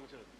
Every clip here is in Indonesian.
상처는.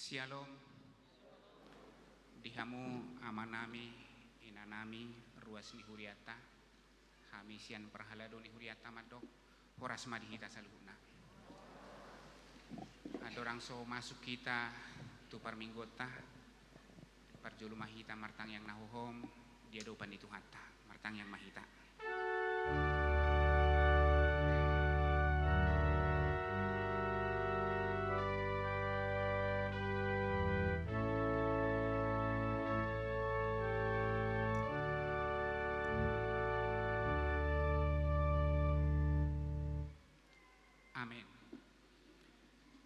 Shalom, dihamu amanami, inanami, ruas ni huriata, hamisian perhalado ni huriata madok, horas madihita saluhuna. Adorang so masuk kita tu parminggota, parjulu mahita martang yang nahuhom, dia dopan itu hatta, martang yang mahita. Amin.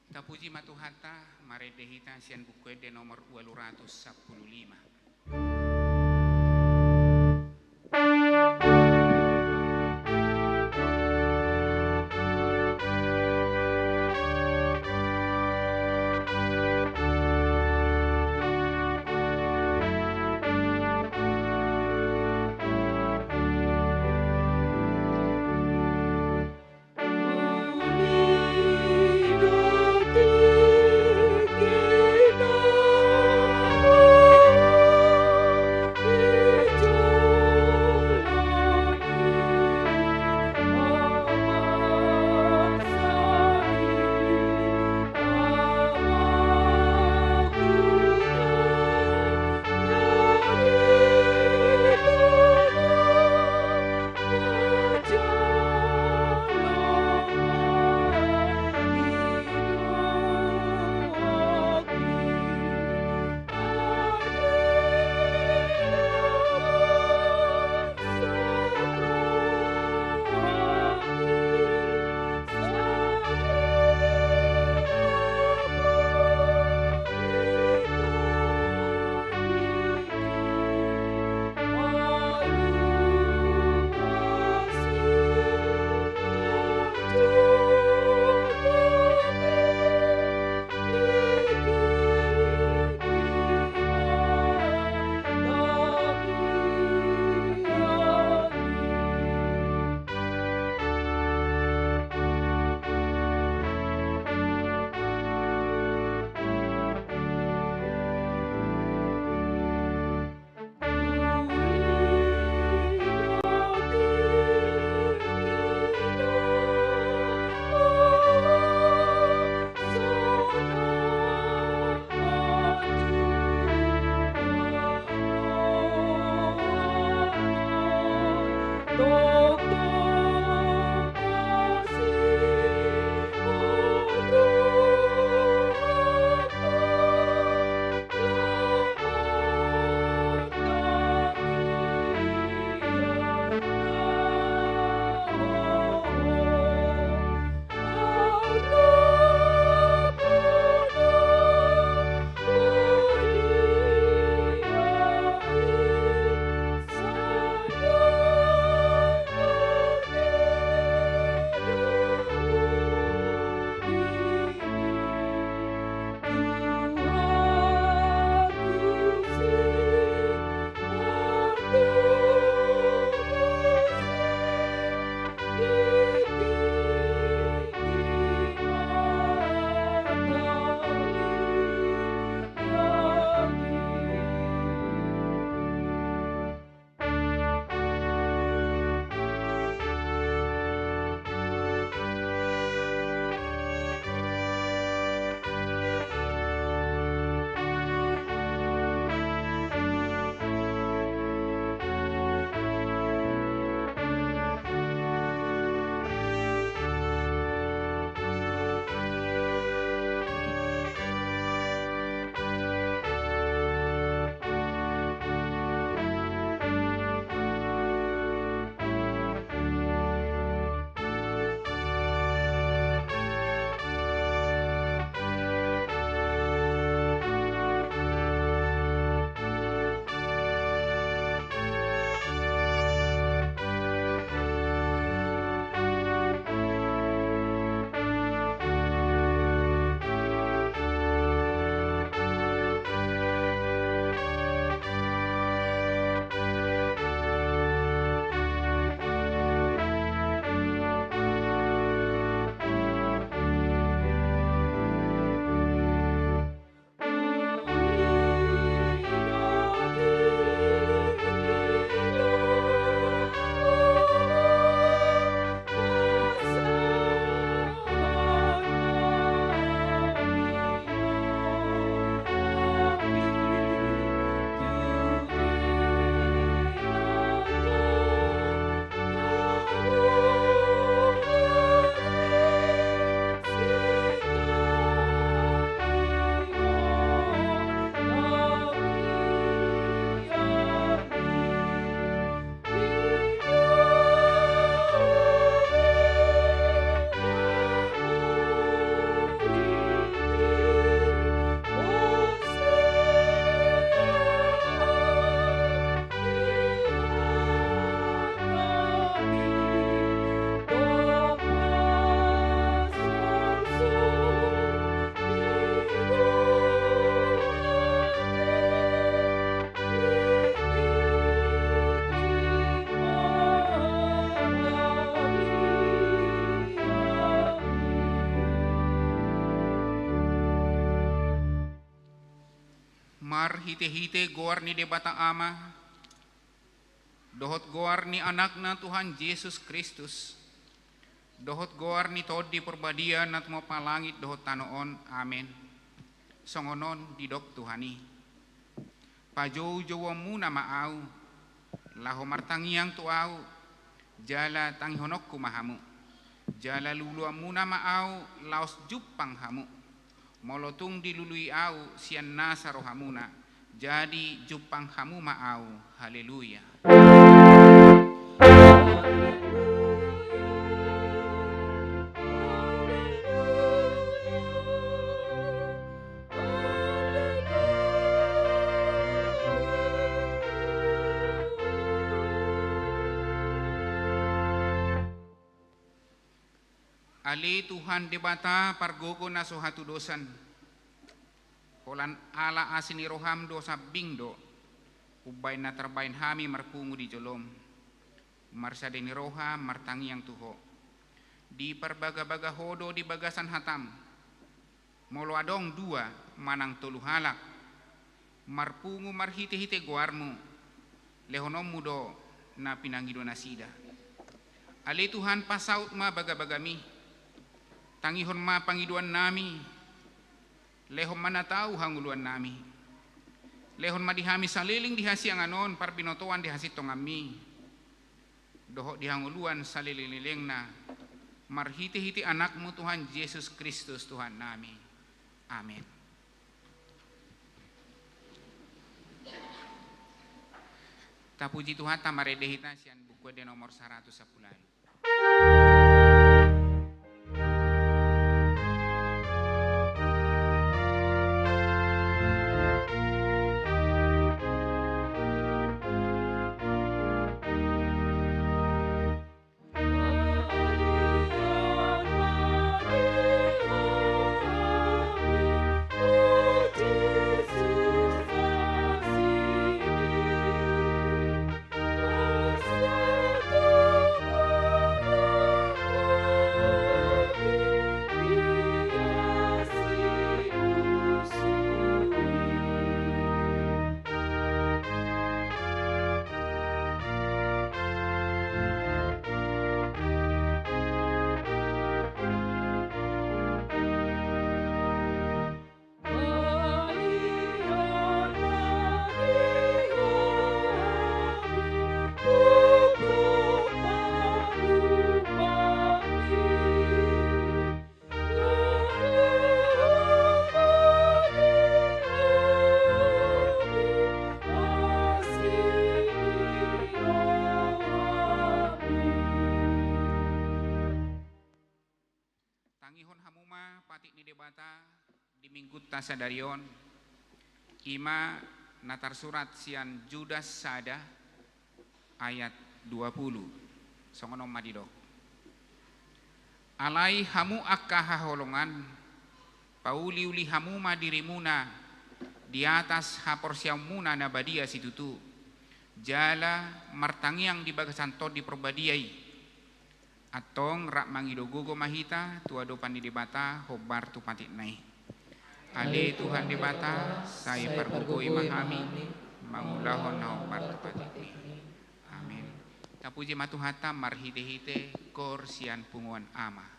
Tapuji matuhata maredehita sian buku de nomor 215. Mar hite-hite goar ni debata ama, dohot goar ni anakna Tuhan Yesus Kristus, dohot goar ni todi perbadian nat mo palangit dohot tanoon, amen. Songonon didok Tuhani. Pajou-jowo muna maau, laho martangiang tuau, jala tanghonok kumahamu, jala lulua muna maau, laos jupang hamu. Molotung dilului au sian nasa rohamuna, jadi jupang hamu maau. Haleluya. Ali Tuhan debata pargogo na sohatu dosan. Holan ala asini roham dosa bingdo. Ubay na terbain hami marpungu di jolom. Marsadeni roha martangi yang tuho. Di perbaga-baga hodo di bagasan hatam. Molo adong dua manang tolu halak. Marpungu marhite-hite guarmu. Lehonom mudo na pinangido nasida. Ali Tuhan pasaut ma baga-bagami. Tangihon ma pangiduan nami, lehon mana tahu hanguluan nami, lehon ma dihami saliling dihasi anganon parbinotoan dihasi tongami, dohok dihanguluan saliling na, marhiti-hiti anakmu Tuhan Yesus Kristus Tuhan nami, amin. Tapuji Tuhan tamaredehita sian buku de nomor 110. Tangihon hamuma patik ni debata di minggut tasadarion ima natar surat sian Judas sada ayat 20 songonom madidok alai hamu akka haholongan pauliuli hamuma dirimuna di atas haporsiamuna nabadia situtu jala martangiang di bagasan tod di perbadiai atong rak mangidogogo mahita tua dopan di debata hobar tu patik nai. Ale Tuhan debata saya pergugoi mahami mangulahon na hobar tu patik nai. Amin. Tapuji matuhata marhite-hite kor sian punguan ama.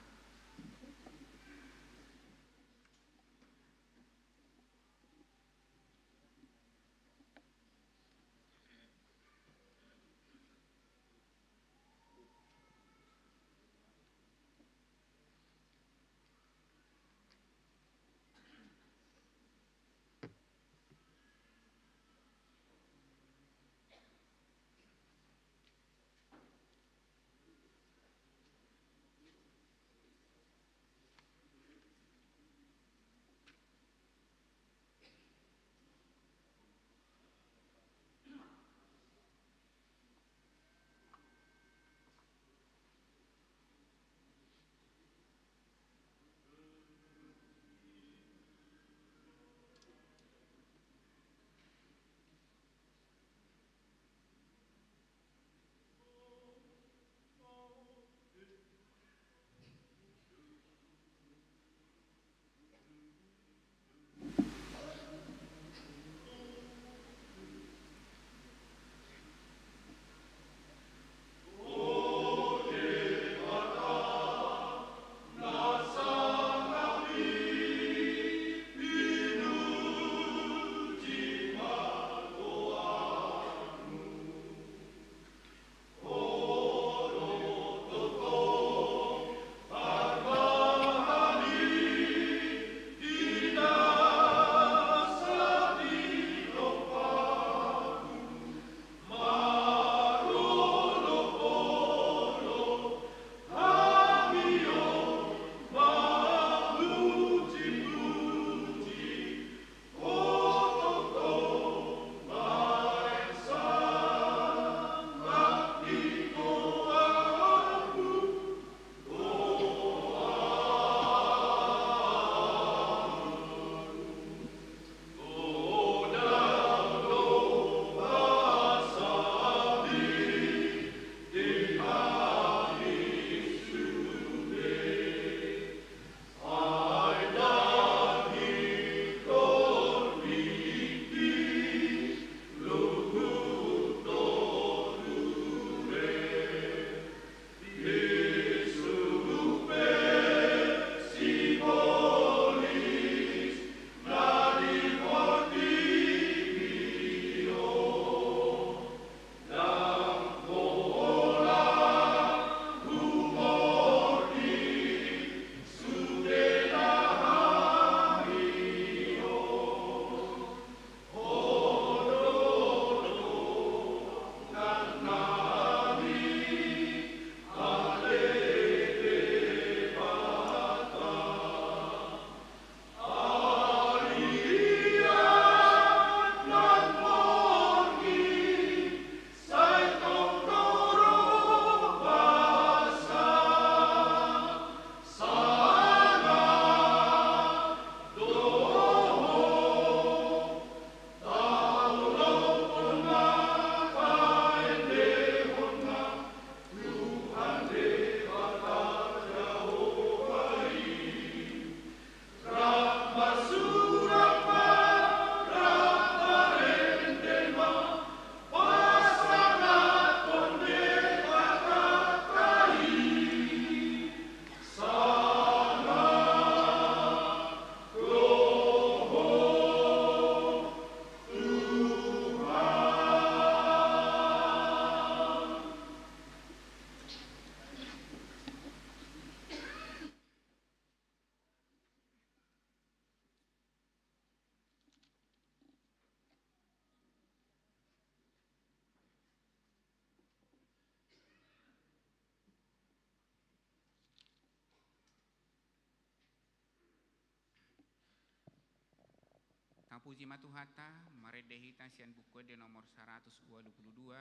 Tapuji matuhata maredehita sian buku de nomor 122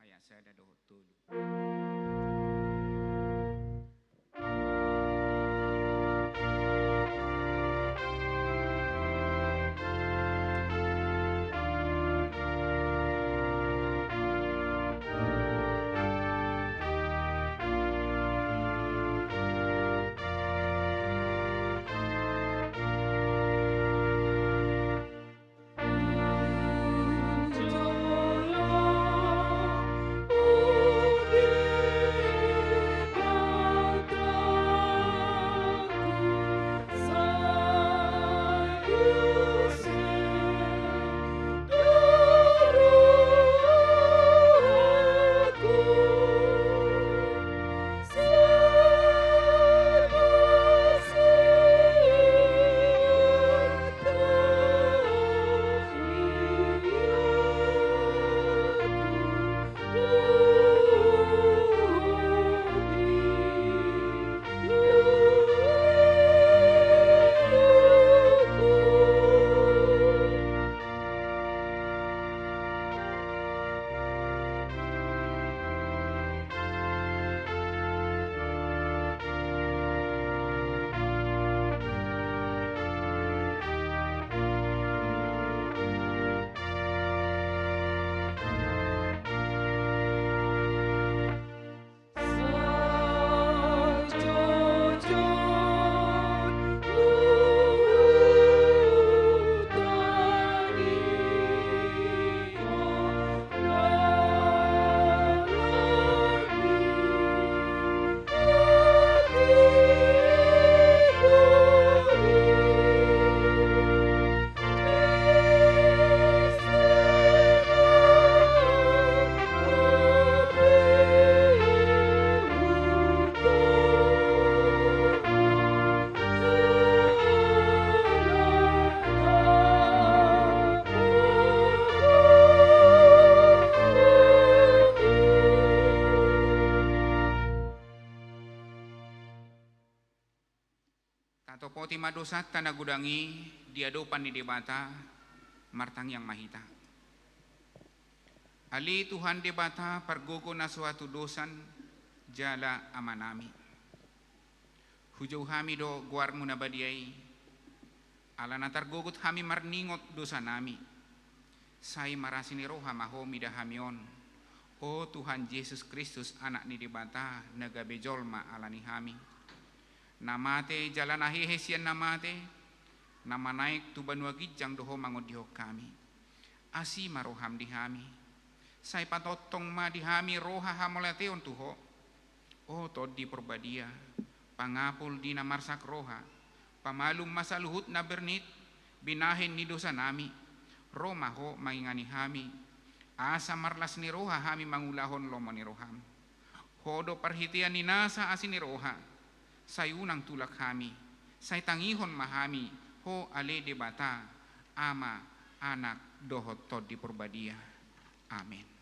ayat sada doho tulu. Tatopoti madosat tanah gudangi diadopan di debata martang yang mahita. Ali Tuhan debata pargogo na suatu dosan jala amanami. Hujau hami do guar muna badiai. Ala natar gogut hami marningot dosa nami. Sai marasini roha mahomi dah hamion. Oh Tuhan Yesus Kristus anak ni debata naga bejolma alani hami. Namate jalan ahehe sian namate nama naik tu banua gijang doho mangot diho kami asi maroham dihami sai patotong ma dihami roha hamolateon tuho oh todi perbadia pangapul dina marsak roha pamalum masa luhut na bernit binahin ni dosa nami roma ho mangingani hami asa marlas ni roha hami mangulahon lomo ni roham hodo perhitian ni nasa asini roha say unang tulak hami, say tangihon mahami, ho ale debata, ama, anak, dohot tod di perbadia. Amin.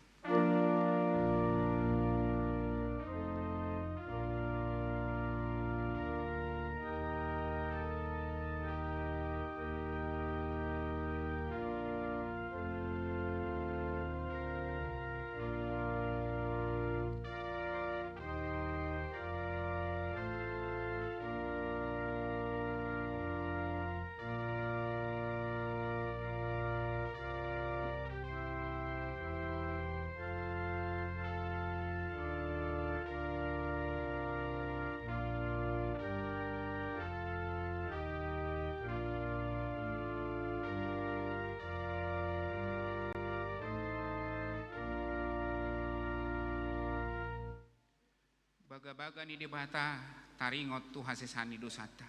Baga-baga ni debata taringot tu hasesani dosata.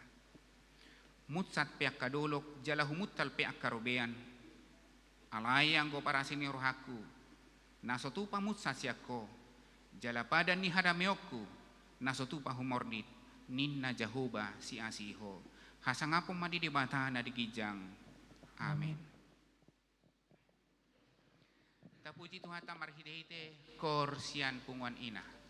Mutsat peak kadolok jala humuttal peak karobean. Alayang go parasini rohaku. Nasotupa mutsat siako. Jala padan ni hadameokku. Nasotupa humordit. Ninna jahoba si asiho. Hasangapong madi debata na digijang. Amin. Tapuji Tuhan tamarhidehite korsian punguan ina.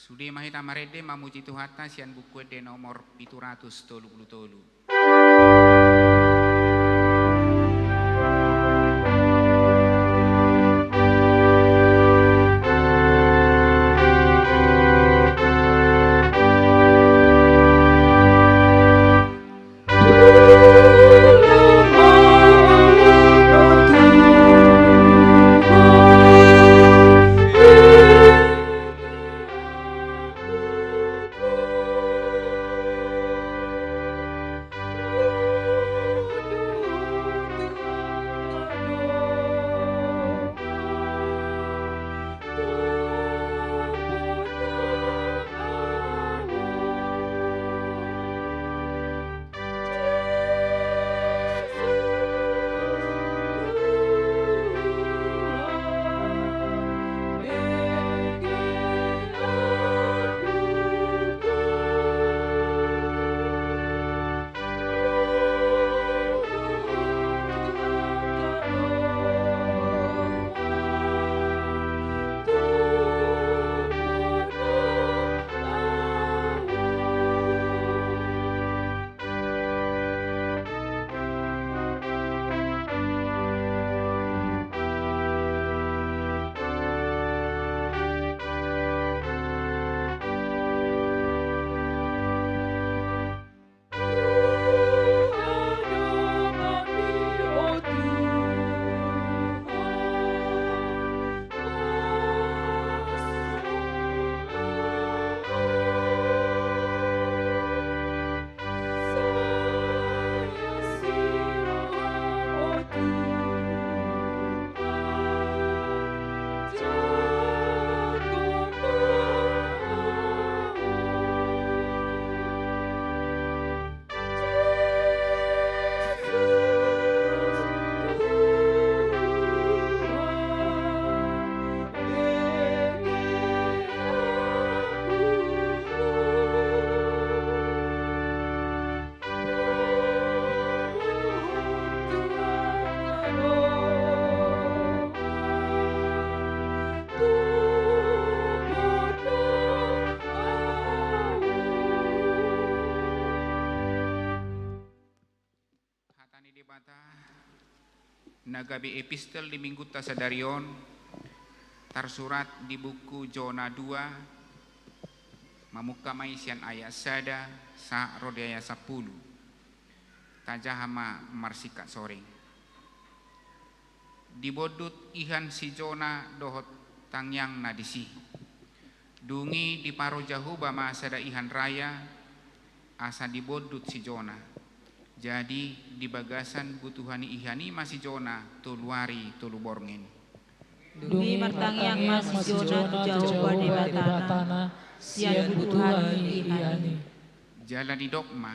Sudah mahita marede mamuji Tuhata sian buku de nomor 733. Nagabi epistel di minggu tasadarion tersurat di buku Jona 2 mamuka maisian ayat sada sa rodaya 10 tajahama marsika soreng dibodut ihan si Jona dohot tangyang nadisi dungi di paro jahuba ma sada ihan raya asa dibodut si Jona. Jadi di bagasan butuhani ihani masih Jona tuluari tulu borngen. Dungi martangyang masih Jona tu jauh di batana sian butuhani ihani. Jala di dokma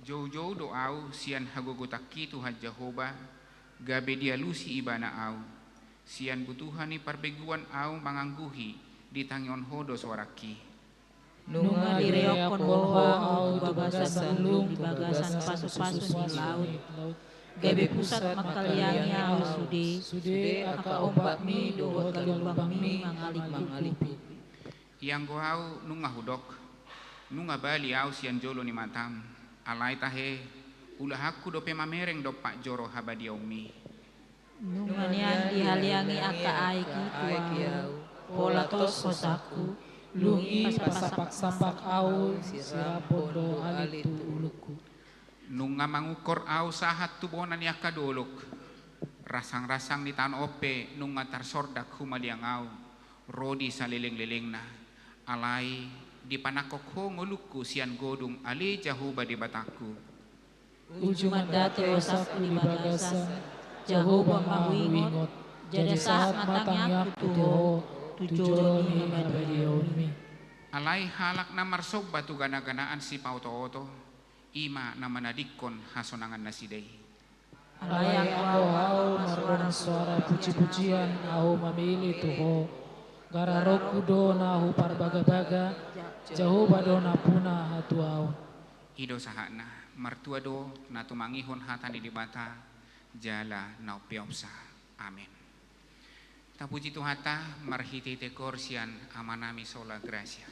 jauh-jauh doau sian hagogotaki Tuhan Jehovah gabe dia lusi ibana au sian butuhani parbeguan au mangangguhi di tangyon hodo suaraki. Nunga direokon boho au tu bagasan lung tu bagasan pasu-pasu di laut gabe pusat makaliangnya au sude aka ombak mi dohot galumbang mi mangalik yang go au nunga hudok nunga bali au sian jolo ni matam alai tahe ulah aku dope mamereng do pak joro habadia umi nunga nian dihaliangi aka aiki au pola tos kosaku lungi pasapak-sapak au sirapodo alitu uluku nunga mangukur au sahat tubonan yaka dolok rasang-rasang di tan ope nunga tarsordak humaliang au rodi saleleng-lelengna alai di panakok ho nguluku sian godung ali jahuba di bataku ujuman dati osaku di bagasan jahuba mawingot jadi saat matangnya kutuho tujoloni mabadiomi alai halak na marsog batu gana-ganaan si pauto-oto ima na manadikon hasonangan nasidei alai au marwan suara puji-pujian au mamili tuho gararok kudo na hu parbaga-baga jauh badona puna hatu au ido sahana martua do na tumangihon hatani di bata jala na piopsa amin. Tapuji Tuhata marhiti te korsian amanami sola gracia.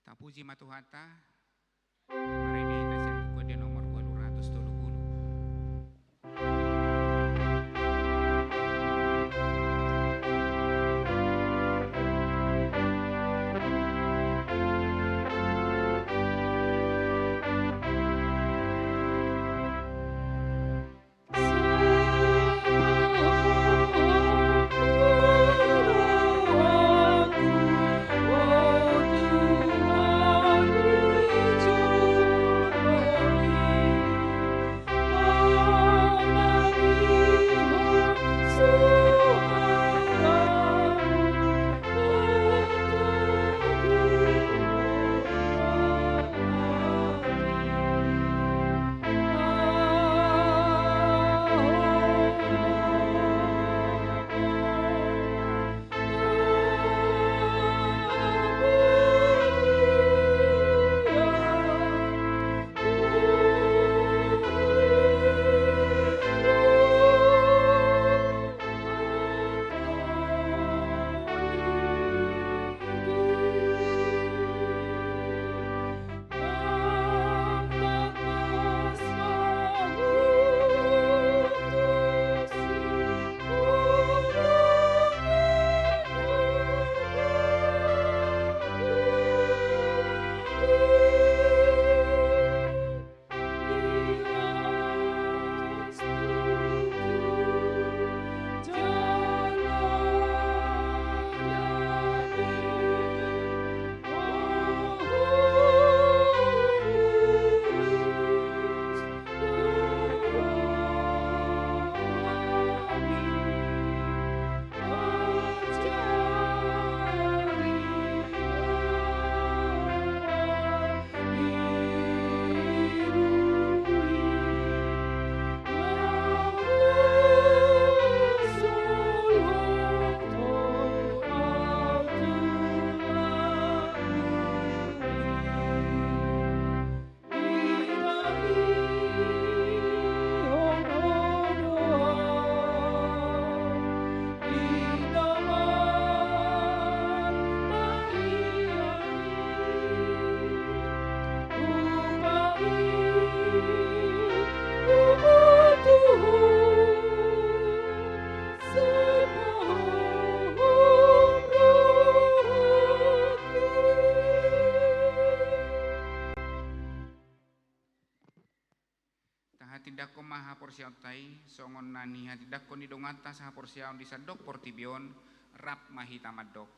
Tapuji Matuhata merehitasi kode nomor 230. Oh Tuhan, maha porsiaon tai songon nani hati dakon di dongata saha porsiaon di sadok portibion rap mahita madok.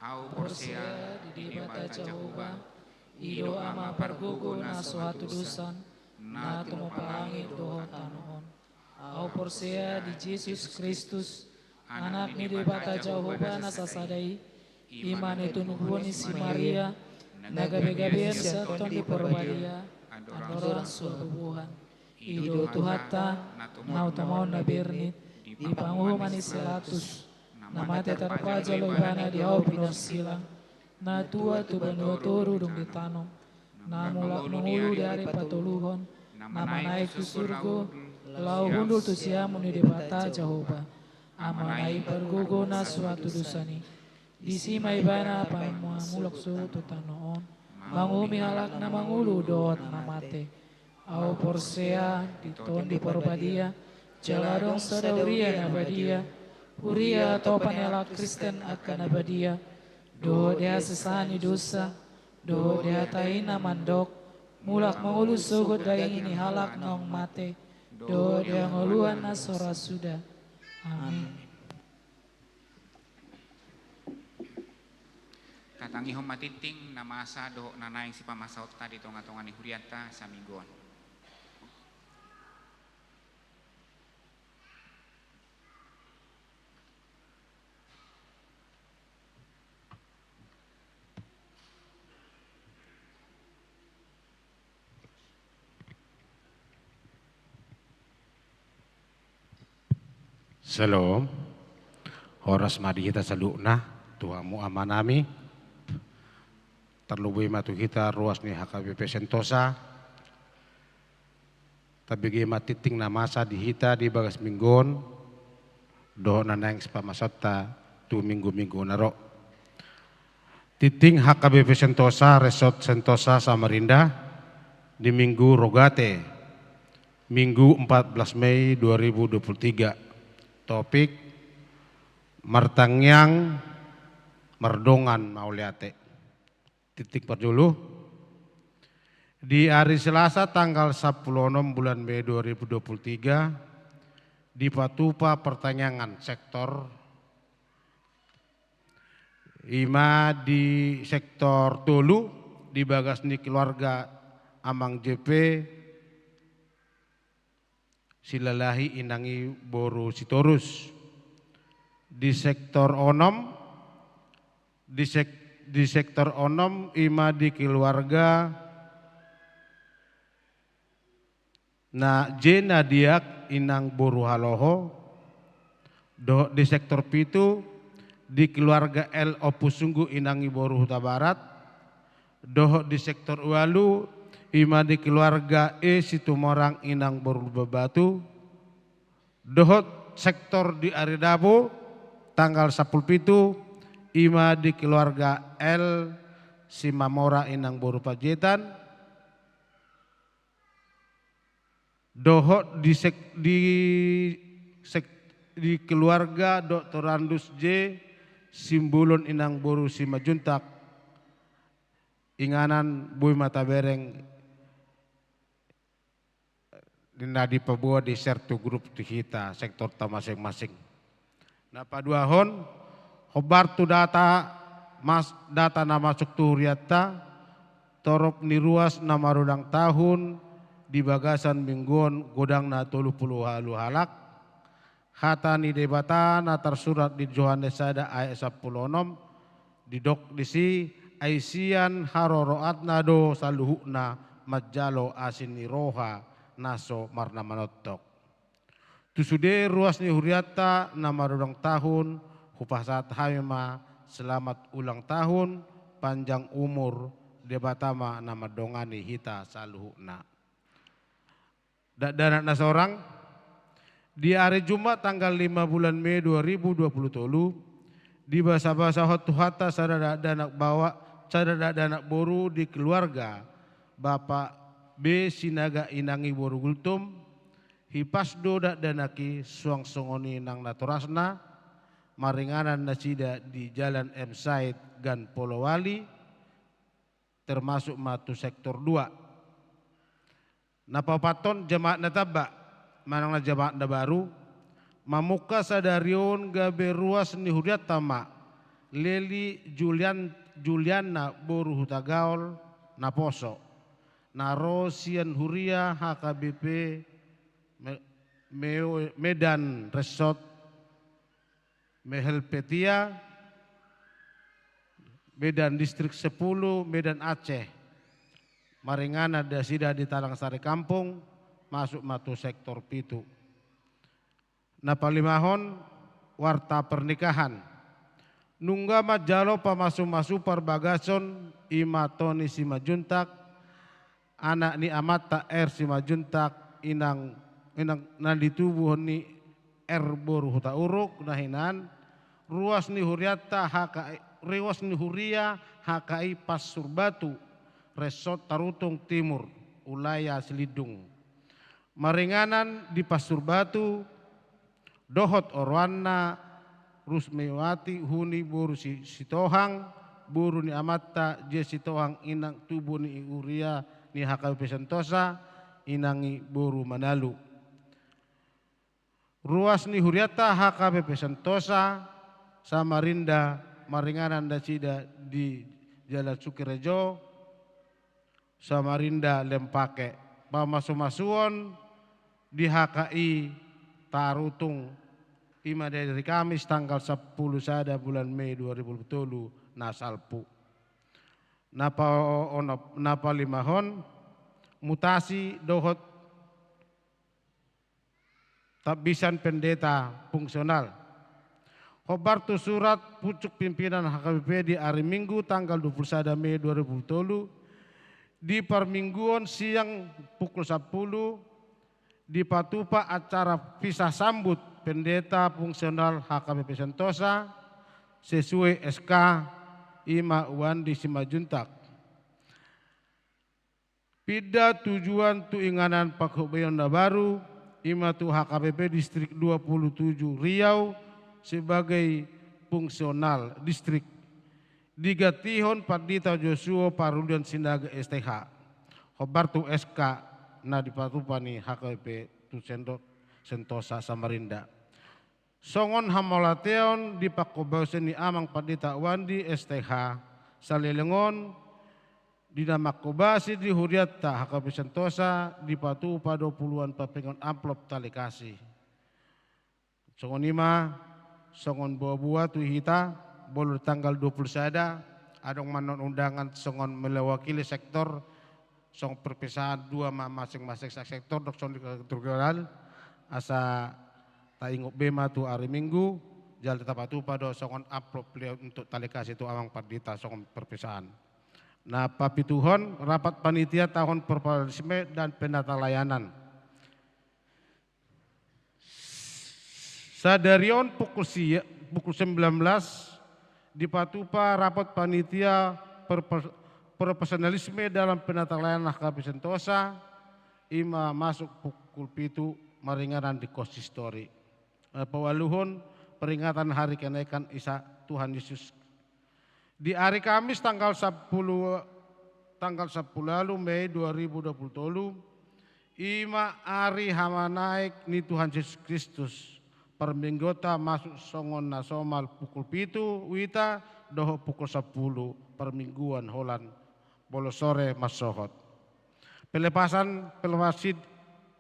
Au porsea di debata Jehovah ido ama pargogo na suatu dosan na tumapangi dohon tanon. Au porsea di Yesus Kristus anak ni debata Jehovah na sasadai iman itu nubuani si Maria nagabe-gabean saton di porbadia adoran subuhan ido tuhata na utamon na bernit di panguhuman ni selatus nama tetarpa jalo ibana di au pinosilang na tua tu banu toru dong ditanom na mulak mengulu dari patuluhon nama naik tu surgo lau hundul tu siamun di debata Jehovah amanai pergogo na suatu dosani disima ibana pamulak su tu tanoon mangumi halak na mangulu dot na mate au porsea diton di porbadia jaladong sadauria na badia Huria atau panela Kristen akan abadia do dia sesani dosa do dia taina mandok mulak mengulu sugut dayang ini halak nong mate do dia ngoluan nasora sudah amin. Katangi hom matiting na masa do nanaing si pamasaot tadi tonga-tonga ni huriata samigon. Shalom, horas madi kita salukna, Tuhamu amanami, terlebih matu kita ruas ni HKBP Sentosa, tabigi matiting na masa di hita di bagas minggon, doh nanang sepamasota tu minggu-minggu naro. Titing HKBP Sentosa, Resort Sentosa Samarinda, di minggu Rogate, minggu 14 Mei 2023. Topik martangyang merdongan mauliate. Titik perjulu di hari Selasa tanggal 10 bulan Mei 2023 di Patupa pertanyaan sektor ima di sektor Tolu di bagasni keluarga Amang JP silalahi inangi boru sitorus di sektor onom di sektor onom ima di keluarga na jena diak inang boru haloho do di sektor pitu di keluarga L opusunggu inangi boru huta barat doh di sektor walu ima di keluarga E Situmorang inang boru bebatu dohot sektor di Aridabo tanggal 10 pitu ima di keluarga L Simamora inang boru Pajetan dohot di keluarga Dr. Randus J Simbulon inang boru Simajuntak inganan Bui Mata Bereng di pabua di sertu grup di kita sektor ta masing-masing. Nah paduahon hobar tu data nama masuk riata torop ni ruas nama rudang tahun di bagasan mingguan godang na 30 halu halak hata ni debata na tersurat di Johannes Sada ayat 16 di dok di si Aisian haroroat nado saluhukna majalo asin ni roha naso marna manotok. Tusude ruas ni huriata nama rudang tahun hupah saat haima selamat ulang tahun panjang umur debatama nama dongani hita saluhukna. Dan na seorang di hari Jumat tanggal 5 bulan Mei 2023 di bahasa-bahasa hotuhata sadada danak bawa sadada danak boru di keluarga Bapak B Sinaga inangi boru gultum hipasdo dak danaki suang songoni nang naturasna maringanan nasida di Jalan M Said Gan Polowali termasuk matu sektor 2. Napapaton jemaat natabak manangna jamaah baru mamuka sadarion gabe ruas ni huriat tama Leli Juliana boru hutagaol naposo narosian huria HKBP Medan Resort Mehelpetia Medan Distrik 10 Medan Aceh Maringana dasida di Talang Sari Kampung masuk matu sektor pitu. Napalimahon warta pernikahan. Nungga majalo pamasu-masu perbagason ima Toni Simajuntak anak ni amata Simajuntak inang nandi tubuh ni boru huta uruk nahinan ruas ni huriata ruas ni huria HKI Pasurbatu Resort Tarutung Timur Ulaya Selidung Maringanan di Pasurbatu Dohot Orwana Rusmewati Huni Buru Sitohang Buru ni Amata Je Sitohang inang tubuh ni Uria ni HKBP Sentosa inangi Buru Manalu ruas ni Huriata HKBP Sentosa Samarinda Maringanan Dasida di Jalan Sukirejo Samarinda Lempake pamasu-masuon di HKI Tarutung ima dari Kamis tanggal 10 sada bulan Mei 2020 nasalpu napa limahon mutasi dohot tabisan pendeta fungsional khobar tu surat pucuk pimpinan HKBP di hari Minggu tanggal 21 Mei 2020 di permingguan siang pukul 10 di Patupa acara pisah sambut pendeta fungsional HKBP Sentosa sesuai SK Ima Wandi Simajuntak. Pida tujuan tu inganan Pak Hubayon Baru Ima tu HKBP Distrik 27 Riau sebagai fungsional distrik digatihon Padita Joshua Parulian Sindaga STH khobar tu SK na di Patupani HKBP tu Sentosa Samarinda songon hamolateon di Pakobausen ni Amang Padita Wandi STH Salelengon di Namakobasi di Huriata HKBP Sentosa di Patupa 20-an papengon amplop tali kasih songon ima songon buah-buah tu hita boleh tanggal 20 sada adong manon undangan songon melewakili sektor song perpisahan dua masing-masing sektor dok song diketurgeral asa taingok bema tu hari Minggu jal tetap atu pada songon upload beliau untuk tali kasih tu Amang Padita songon perpisahan. Nah papituhon rapat panitia tahun perpalisme dan penata layanan. Sadarion pukul 19 di Patupa rapat panitia profesionalisme dalam penata layanan HKBP Sentosa ima masuk pukul 7 maringanan di konsistori. Pewaluhun peringatan hari kenaikan Isa Tuhan Yesus. Di hari Kamis tanggal 10 lalu Mei 2020 ima hari hama naik ni Tuhan Yesus Kristus. Perminggota masuk songon nasomal pukul 7 wita doho pukul 10 permingguan holan bolo sore masohot.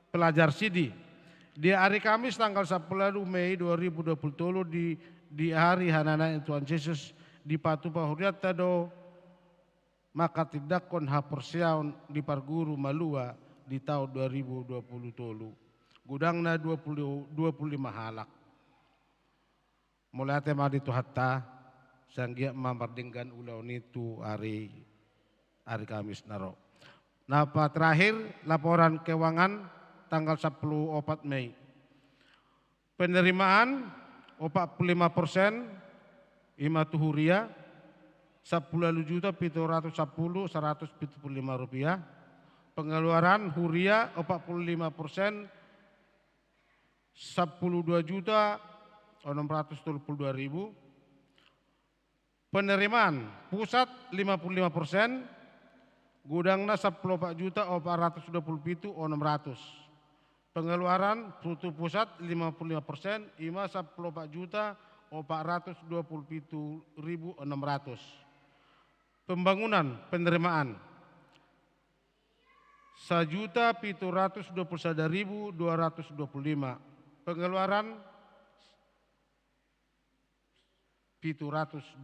Pelajar sidi di hari Kamis tanggal 10 Mei 2020 di hari hanana Tuhan Yesus di Patupa Huriata do maka tidak kon haporsiaun di Parguru Malua di tahun 2020 tolu. Gudangna 25 halak. Mulai tema di hatta sanggia mamardinggan ulau nitu hari Kamis naro. Napa terakhir laporan keuangan tanggal 10 Mei. Penerimaan 45% ima tuhuria 10.710.175 rupiah. Pengeluaran huria 45% 12.622.000. Penerimaan pusat 55%, gudangna 14.427.600. Pengeluaran bruto pusat 55%, ima 14.427.600. Pembangunan penerimaan 1.721.225. Pengeluaran 725.000.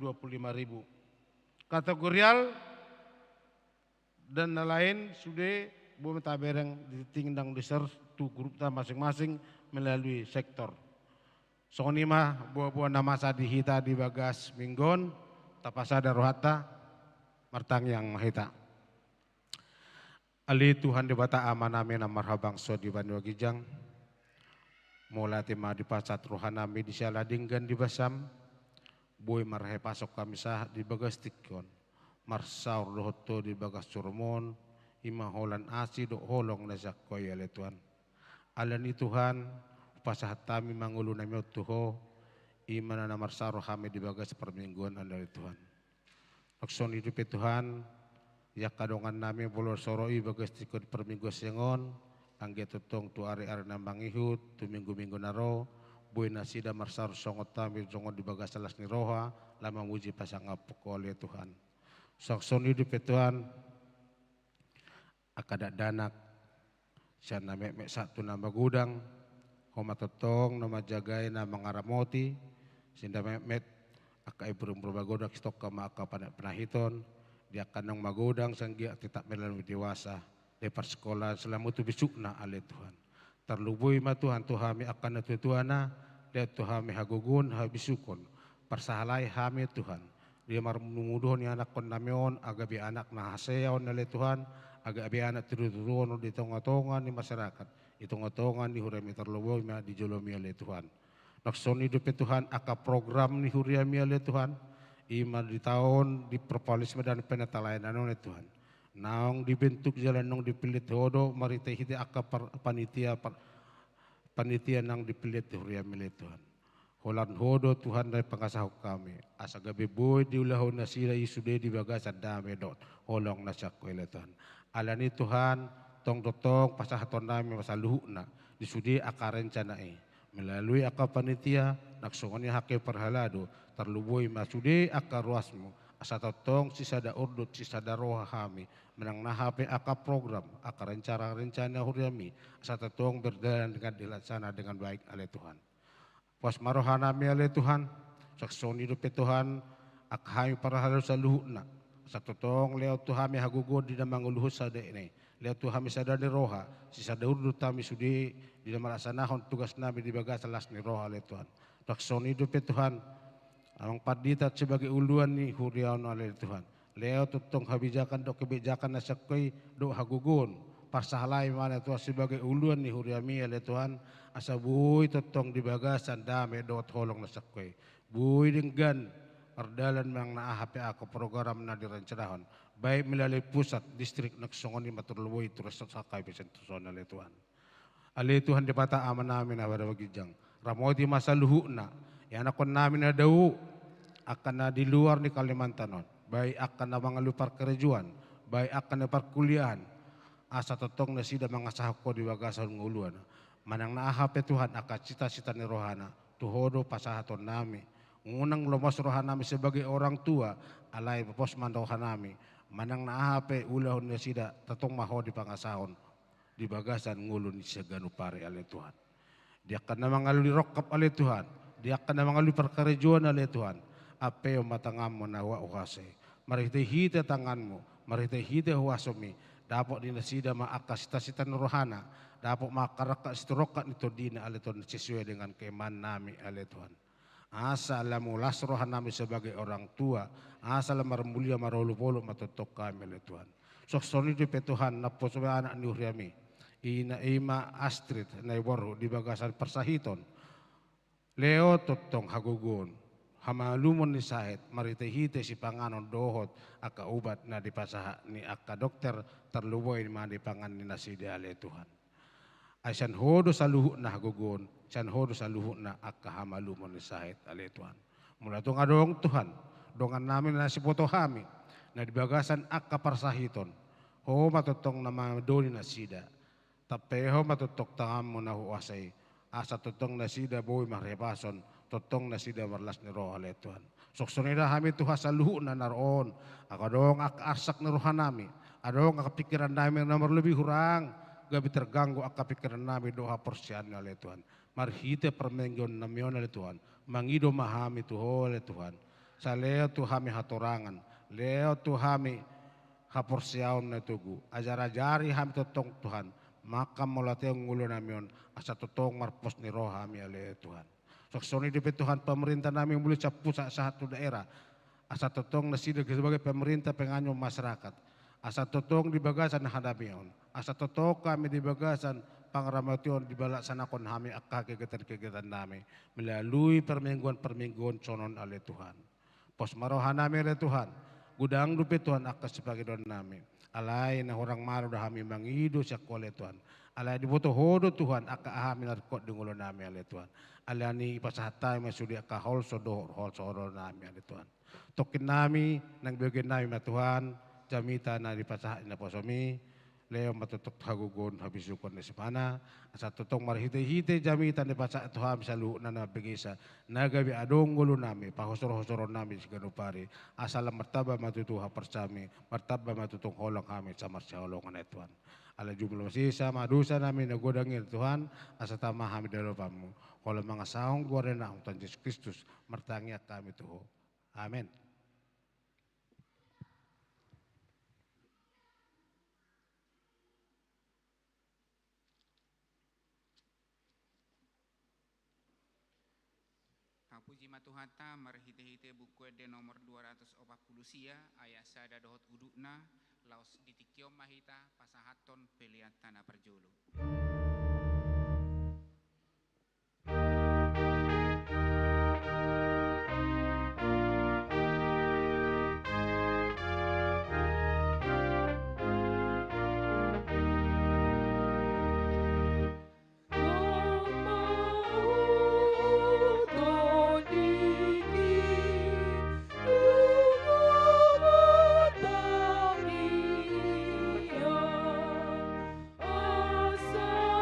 Kategorial dan lain sudah bumi tabereng ditingdang diser tu grup ta masing-masing melalui sektor. Sonima buah-buah nama sadihita di bagas minggon tapasada rohata martang yang mahita. Ali Tuhan di bata amanami na marhabang so di Banua Gijang. Mula tema di pasat rohanami di Saladinggan di Basam. Boy marhe pasok kami sah di bagas tikon. Marsaur dohoto di bagas curmon. Ima holan asi do holong na zakoy ale Tuhan. Alan ni Tuhan pasahat kami mangulu na miyot tuho. Ima na marsaro kami di bagas permingguan ale Tuhan. Akson hidup Tuhan. Ya kadongan namin bolor soroi bagas tikon perminggu sengon. Angge tutong tu ari-ari nambang ihut. Tu minggu-minggu naro. Boy nasida marsaro songot tamir songot di bagas alas ni roha. Lama muji pasang apoko oleh Tuhan. Akson hidup Tuhan. Akadak danak. Siya na mek satu nama gudang. Homa totong nama jagay na mga ramoti. Sinda mek akai burung berbagodak stok kama aka panahiton. Dia kanang magodang sanggia tetap melalui dewasa. Depar sekolah selamu tu bisukna ale Tuhan. Terlubui ma Tuhan tuhami akan natutuana. Dia tuhami hagugun habisukon. Persahalai hami Tuhan. Dia marmumuduhon ni anak kon namion agabi anak na haseyaon ale Tuhan. Agak anak turun-turun di tengah-tengah di masyarakat. Di tengah-tengah di hurami terlubui ma di jolomi oleh Tuhan. Naksoni hidup Tuhan aka program ni hurami oleh Tuhan. Ima di tahun di perpolis dan penetalayanan oleh Tuhan. Naong dibentuk jalan nong dipilih hodo marita hiti aka panitia nang dipilih hurami oleh Tuhan. Holan hodo Tuhan dari pengasah kami. Asa gabi boy di ulahon nasira isude di bagasan dame dot. Holong nasak ko oleh Tuhan. Alani Tuhan tong dotong pasahaton nami masaluhna disudi aka rencanae melalui aka panitia naksongoni hake perhalado terlubui masude aka ruasmu asa totong sisada urdut sisada roha kami menang nahape aka program aka rencana huriami asa totong berjalan dengan dilaksana dengan baik oleh Tuhan. Pas marohanami oleh Tuhan saksoni hidup Tuhan aka hami perhalado saluhna. Satotong leo Tuhan hagugon di namang uluhut sada ini. Leo Tuhan sada ni roha. Si sada urdu tami sudi di namang asanahon tugas nami di bagas alas ni roha le Tuhan. Takson hidup Tuhan. Amang paditat sebagai uluan ni huriaon oleh Tuhan. Leo tutong habijakan do kebijakan nasakoy do hagugon. Parsahalai mana Tuhan sebagai uluan ni huriami oleh Tuhan. Asabuy tutong di bagasan dame do holong nasakoy. Buy dinggan. Perdalan mang naahap ako program na direncanahan baik melalui pusat distrik naksongoni maturluwi terus sakay besentuson ale Tuhan. Ale Tuhan di bata aman namin na warawagijang ramoti masa luhu na yan ako namin na daw akan na di luar ni Kalimantan baik akan na mga lupar kerejuan baik akan na parkuliahan asa totong na sida mga sahako di wagasan nguluan manang naahap Tuhan akan cita-cita ni rohana tuhodo pasahaton nami. Ngunang lomas rohan nami sebagai orang tua alai pos mandohan nami manang naahape ulahon na sida tatong maho di pangasahon di bagasan ngulun siya ganupare ale Tuhan. Dia akan na mangaluli rokap ale Tuhan. Dia akan na mangaluli perkarejuan ale Tuhan. Apeo matangam mo na wa ukase. Marite hite tanganmu. Marite hite huwasomi. Dapat dinasida maakasita-sita rohana. Dapat makaraka isturokat nito dina ale Tuhan sesuai dengan keman nami ale Tuhan. Asa alamu lasrohan nami sebagai orang tua. Asa lamar mulia marolu-polu matotok kami oleh Tuhan. Soksoni di Tuhan napo sebagai anak ni huriami. Ina ima Astrid na iwaru di bagasan persahiton. Leo totong hagugun. Hamalumon ni sahit. Maritehite si panganon dohot. Aka ubat na dipasaha ni aka dokter terluboy ma di pangan ni nasidi ale Tuhan. Aisan hodo sa luhu na hagugun. San hodo sa luhu na akahamalumon ni sahit ale Tuhan. Mula itong adong Tuhan, dongan namin na si poto kami, na dibagasan akaparsahiton, ho matutong na mga doni na sida. tapeho matutok tangam mo na huasay. Asa tutong na sida boy mahrepason, tutong na sida marlas ni roh ale Tuhan. Soksonida kami Tuhan sa luho na naroon. Ako dong akasak na rohan nami. Adong akapikiran namin na lebih hurang. Gabi terganggu akapikiran nami doha porsian ale Tuhan. Marhite permenggon namion ale Tuhan. Mangido mahami Tuhan ale Tuhan. Sa leo Tuhan hatorangan. Leo Tuhan haporsiaon na tugu. Ajar-ajari kami tutong Tuhan. Maka mulate ang ngulo namin asa totong marpos ni roh kami ale Tuhan. Soksoni di Tuhan pemerintah namin muli sa pusat sa satu daerah. Asa totong nasidag sebagai pemerintah penganyo masyarakat. Asa totong di bagasan hadamion. Asa totong kami di bagasan pangramation di balaksan akon kami akka kegiatan-kegiatan namin melalui permingguan conon ale Tuhan. Pos marohan namin ale Tuhan. Gudang dupe Tuhan akka sebagai don namin. Alay na orang maru dah kami mangido siya kole Tuhan. Alay dibuto hodo Tuhan akka ahamin arkot dungulo namin ale Tuhan. Alay ni ipasahatay masudi akka holso namin ale Tuhan. Tokin nami nang bigyan namin na Tuhan. Jamita na dipasahatin na po sami. Leo matutok hagugon habisukon na simana. Asa tutong marhite-hite jamita dipasahat Tuhan sa luho na nabigisa. Nagabi adong gulo nami. Pahusor-husoron namin si Ganupari. Asalam martaba matutuha persami. Martaba matutong holong kami sa marsyaholongan na Tuhan. Ala jumlah masisa madusa namin nagodangin Tuhan. Asa tama kami dalawamu. Kalau mga saong gore na ang Tuhan Yesus Kristus. Martangya kami tuho. Amen. Puji matuhata marhite-hite buku de nomor 240 sia ayat sada dohot udukna laos ditikiom mahita pasahaton peliat tanah perjolo. Asa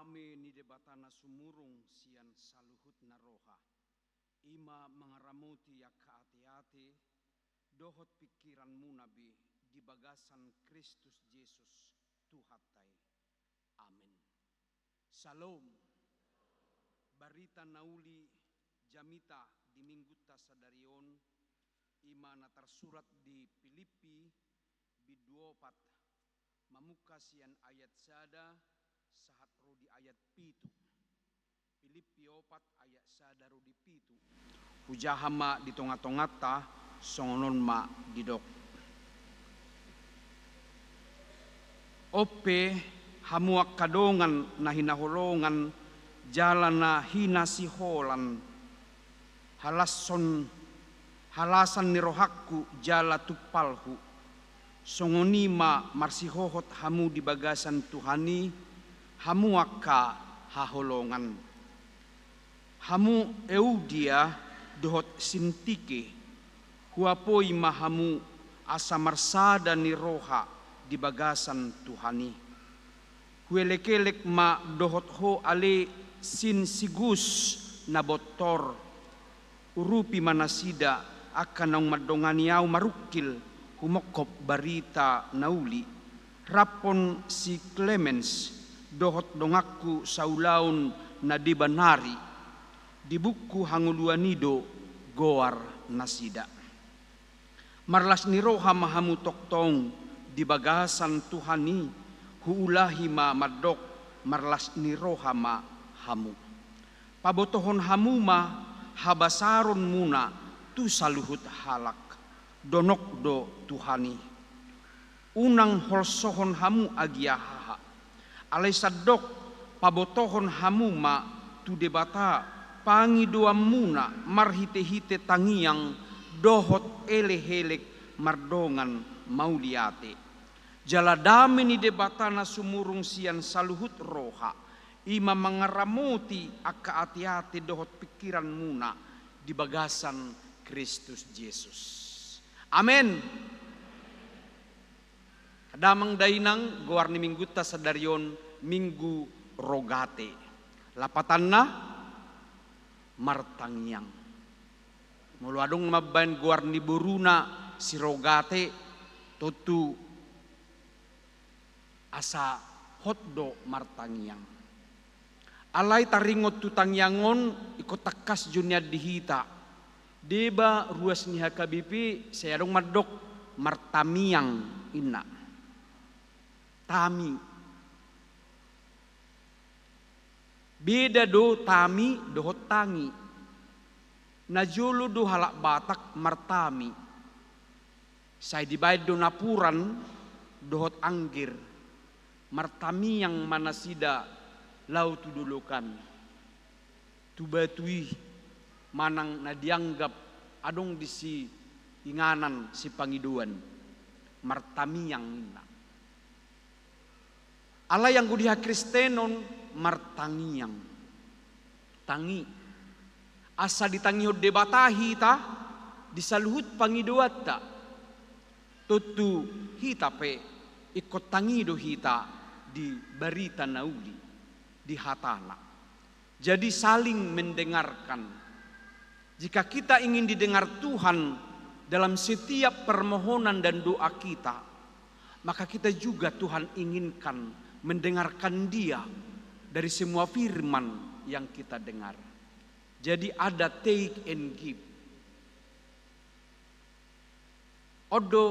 dame ni debatana sumurung sian saluhut naroha. Ima mangaramuti yakka ati-ati, dohot pikiranmu nabi di bagasan Kristus Yesus Tuhatai. Amin. Salam. Barita nauli jamita di mingguta sadarion, ima na tersurat di Filipi biduopat mamuka sian ayat sada sahat rodi ayat pitu. Filipi 4 ayat sada rodi pitu. Hujahama di tonga-tongata songonon ma didok. Ope hamuak kadongan na hinaholongan jalan na hinasiholan halasan ni rohakku jala tupalhu songonima marsihohot hamu di bagasan Tuhani hamuaka haholongan hamu eudia dohot sintike huapoi mahamu asa marsada ni roha di bagasan Tuhani huelekelek ma dohot ho ale sin sigus na botor urupi manasida akan ang madonganiaw marukil humokop barita nauli rapon si Clemens dohot dongakku saulaun na dibanari di buku hanguluanido goar nasida marlas ni roha mahamu toktong di bagasan Tuhani huulahi ma madok marlas ni roha ma hamu pabotohon hamu ma habasaron muna tu saluhut halak donok do Tuhani unang holsohon hamu agiahaha alai sadok pabotohon hamu ma tu debata pangi doa muna marhite-hite tangiang dohot elehelek mardongan mauliate jaladame ni debatana sumurung sian saluhut roha ima mangaramuti akka ati-ati dohot pikiran muna di bagasan Kristus Yesus. Amen. Kadamang dainang goar ni mingguta sadarion minggu rogate. Lapatanna martangyang. Muluadong mabayan goar ni buruna si rogate tutu asa hotdo martangyang. Alay taringot tu tangyangon ikut takas junya dihita. Deba ruas ni hakabipi saya dong madok martamiang ina. Tami. Beda do tami dohot tangi. Najulu do halak batak martami. Saya dibayad do napuran dohot anggir. Martami yang manasida lau tu dulukan tu batui manang na dianggap adong di si inganan si pangiduan martami yang ina ala yang gudiha Kristenon martangiang tangi asa ditangihod debatahi ta disaluhut pangiduat ta tutu hita pe ikut tangido hita di barita nauli di hatana. Jadi saling mendengarkan. Jika kita ingin didengar Tuhan dalam setiap permohonan dan doa kita, maka kita juga Tuhan inginkan mendengarkan Dia dari semua firman yang kita dengar. Jadi ada take and give. Odo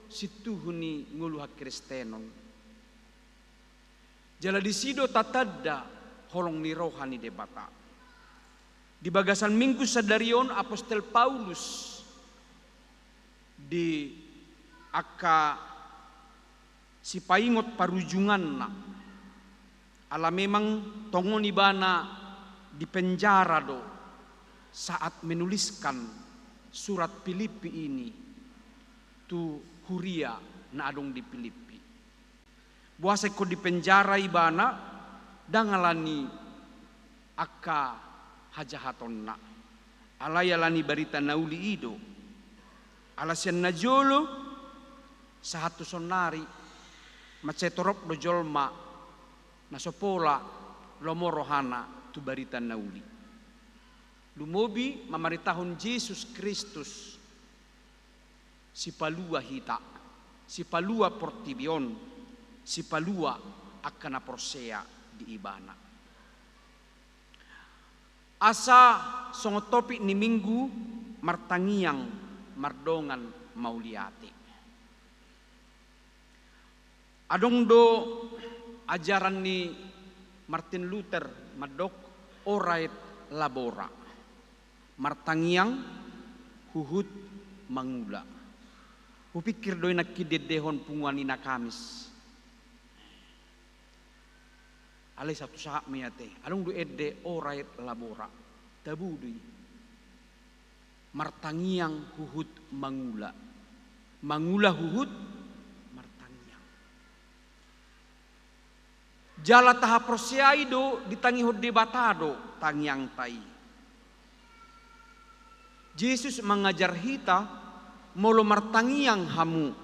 situhuni nguluha Kristenon. Jala disido tatadda holong ni rohani debata. Di bagasan minggu sadarion Apostel Paulus di aka si paingot parujungan na. Ala memang tongon ibana di penjara do saat menuliskan surat Filipi ini tu huria na adong di Filipi. Buasa ko di penjara ibana dangalani akka hajahaton na alayalani barita nauli ido alasian najolo sahatu sonari macetorop do jolma nasopola lomorohana tu barita nauli. Lumobi mamaritahon Yesus Kristus si palua hita, si palua portibion, si palua akana porsea di ibana. Asa songotopi ni minggu martangiang mardongan mauliati. Adong do ajaran ni Martin Luther madok orait labora. Martangiang huhut mangula. Upikir doi nakidedehon punguan ina Kamis. Alay satu saat meyate. Adong do edde orait labora. Tabudui. Martangiang huhut mangula. Mangula huhut martangiang. Jala tahap prosiai do ditangi hode batado tangiang tai. Yesus mengajar kita molo martangiang hamu.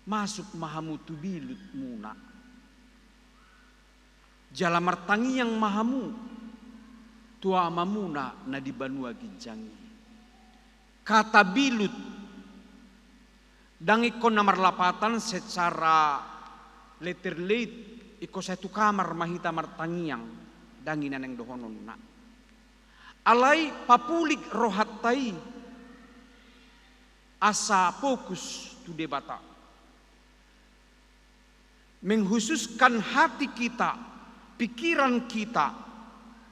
Masuk mahamu tubilut muna. Jala martangiang mahamu tua mamuna na di banua ginjangi. Kata bilut dan ikon nomor lapatan secara letter late iko satu kamar mahita martangiang danginan yang dohonon na. Alai papulik rohatai asa fokus tu debata. Menghususkan hati kita, pikiran kita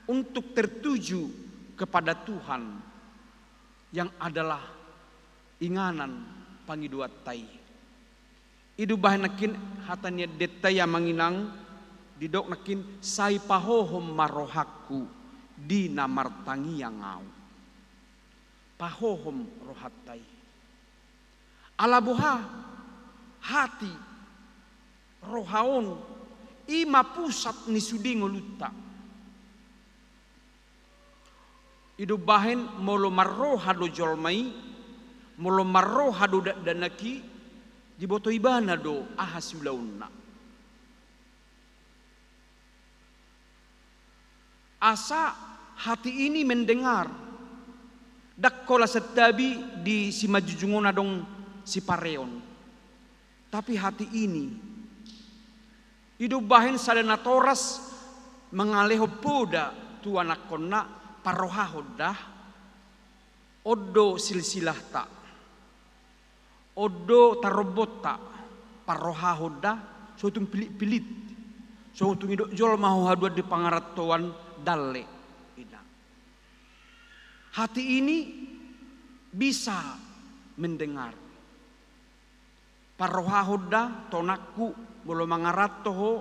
untuk tertuju kepada Tuhan yang adalah inganan pangiduat tai. Idu bahan nakin hatanya detaya manginang didok nakin sai pahohom marohaku di namartangi yang ngau. Pahohom rohat tai. Alabuha hati rohaon ima pusat ni sudingo luta. Idu bahen molo marroha do jolmai, molo marroha do danaki, diboto ibana do ahasulaunna. Asa hati ini mendengar, dakkola setabi di si majujungona dong si pareon. Tapi hati ini, idu bahen sadana toras mengaleho poda tuan akonna parohahodah odo silsilah tak odo tarobot tak parohahodah suatu pilit suatu ngidok jol mau hadua di pangaratoan dalle ida. Hati ini bisa mendengar parohahodah tonakku bolo mangaratoho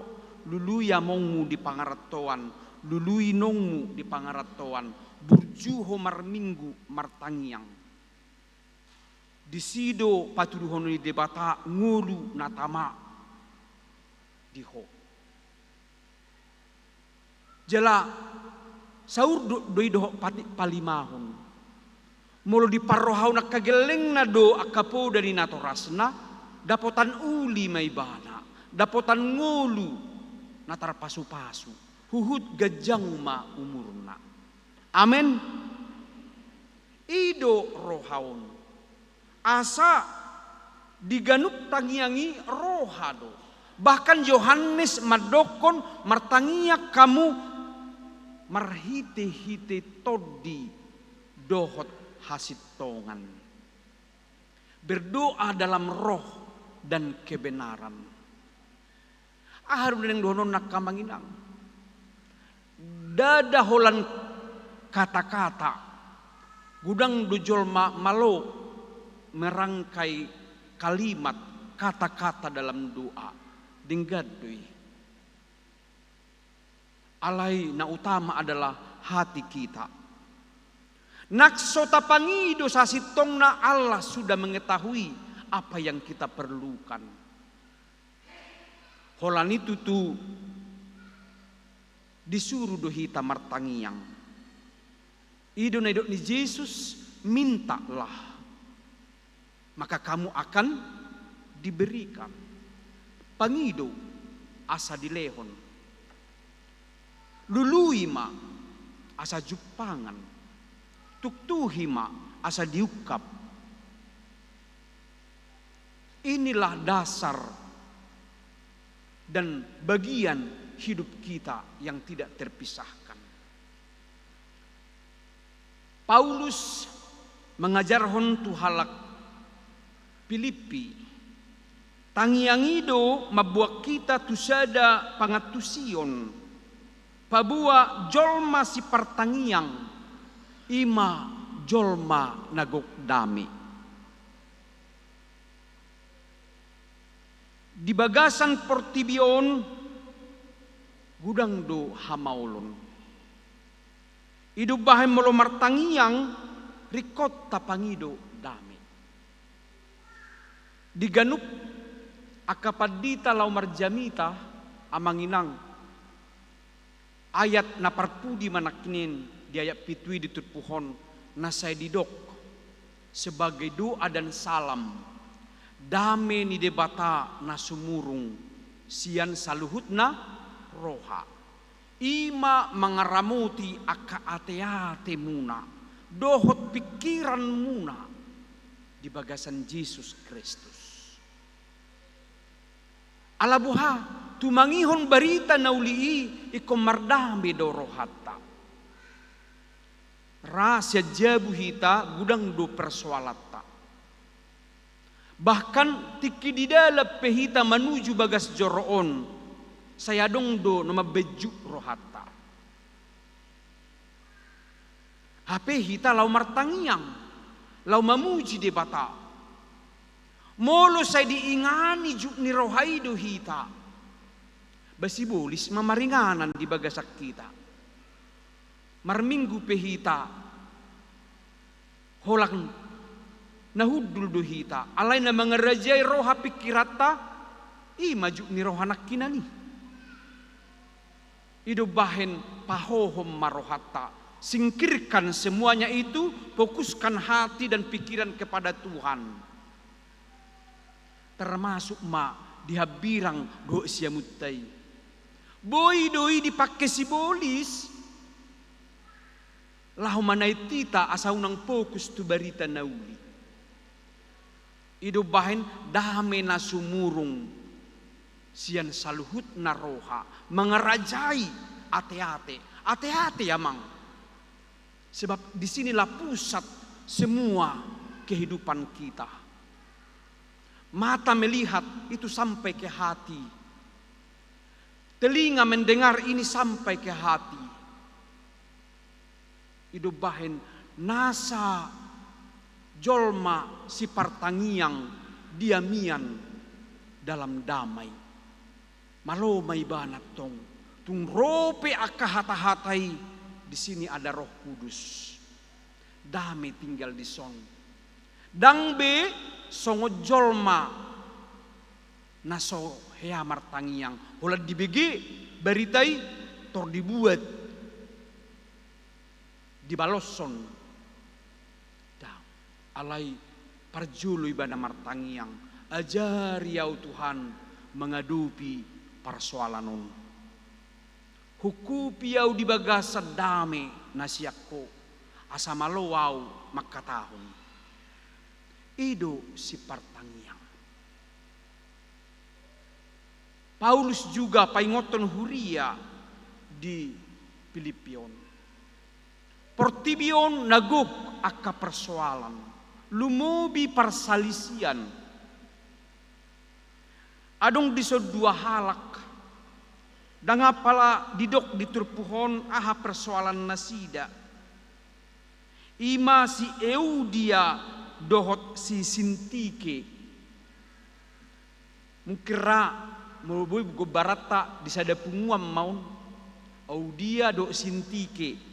luluya mongmu di pangaratoan, lului nongmu di pangaratoan, burjuho marminggu martangiang. Disido patuduhono di debata ngulu natama diho. Jela saur doi doho pati palimahon. Molo di parrohau nak kageleng na do akapo dari natorasna dapotan uli maibana. Dapotan ngulu natar pasu-pasu huhut gajang ma umurna. Amin. Ido rohaon asa diganup tangiangi rohado. Bahkan Yohanes madokon martangia kamu marhite-hite todi dohot hasitongan. Berdoa dalam roh dan kebenaran. Aharun yang dohonon nak kamanginang. Dada holan kata-kata. Gudang dujol malo merangkai kalimat kata-kata dalam doa. Dinggadui. Alai na utama adalah hati kita. Naksota pangido sasitong na Allah sudah mengetahui apa yang kita perlukan. Holan itu tuh disuruh dohita martangiang. Ido na idok ni Yesus mintalah. Maka kamu akan diberikan. Pangido asa dilehon. lului ma asa jupangan, tuktuhi ma asa diukap. Inilah dasar dan bagian hidup kita yang tidak terpisahkan. Paulus mengajar hontu halak Filipi, tangiangido mabuak kita tusada pangatusion, pabua jolma si pertangiang, ima jolma nagok dami. Di bagasan Portibion, gudang do hamaulon. Idu bahay molo martangiang, rikot tapangido dami. Diganup akapadita lau marjamita amanginang. Ayat na parpudi manaknin di ayat pitui ditutpuhon nasay didok sebagai doa dan salam. Dame ni debata na sumurung sian saluhut na roha. Ima mangaramuti aka ate-ate muna, dohot pikiran muna di bagasan Yesus Kristus. Alabuha tumangihon barita na ulii ikomardami do rohata. Rasya jabu hita gudang do persoalata. Bahkan tiki di dalam pehita menuju bagas joroon, saya dong do nama bejuk rohata. HP hita lau martangiang, lau mamuji debata. Molo saya diingani juk ni rohaido hita. Basi bolis mamaringanan di bagasak kita. Marminggu pehita, holang nahudul do hita. Alay na mga rajay roha pikirata, maju ni rohanak kinani. Idobahin pahohom marohata. Singkirkan semuanya itu, fokuskan hati dan pikiran kepada Tuhan. Termasuk ma dihabirang go siamutai. Boy doi dipakai simbolis. Lahumanay tita asaw nang fokus tu barita nauli. Idobahin dame na sumurung sian saluhut na roha mengerajai ate-ate. Ate-ate amang. Sebab disinilah pusat semua kehidupan kita. Mata melihat itu sampai ke hati. Telinga mendengar ini sampai ke hati. Idobahin nasa jolma si partangiang diamian dalam damai. Malomay banat tong. Tung rope akahata-hatai. Di sini ada Roh Kudus. Damai tinggal di son. Dangbe songo jolma naso hea martangiang. Hola dibege baritai tor dibuat dibaloson. Alai parjulu ibana martangiang. Ajari yau Tuhan mengadupi persoalanon. Hukupi yau di bagasa dame nasiakko. Asa malowau makatahon. Ido si partangiang. Paulus juga paingoton huria di Filipion. Portibion naguk aka persoalan. Lumobi persalisian. Adong diso dua halak. Dangapala didok diturpuhon aha persoalan nasida. Ima si Eudia dohot si Sintike. Mukira mulubui go barata disada punguam maun. Eudia do Sintike.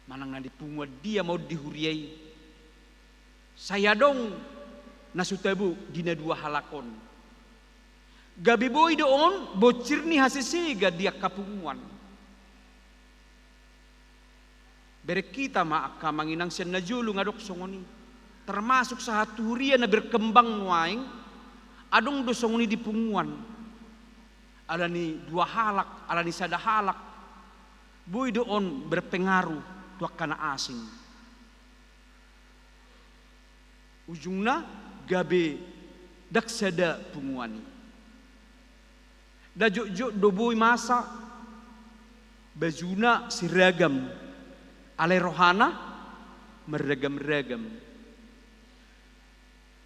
Manang na dipunguan dia mau dihuriai. Saya dong nasutabu dina dua halakon. Gabi boy doon bocir ni hasisega dia kapunguan. Berek kita maaka manginang siya na julo nga dok songoni. Termasuk sa haturia na berkembang waing adong do songoni di punguan. alani dua halak, alani sada halak. Boy doon berpengaruh tuak kana asing. Ujungna gabe daksada punguani. Da jok do boy masa bajuna siragam. Ale rohana meragam-ragam.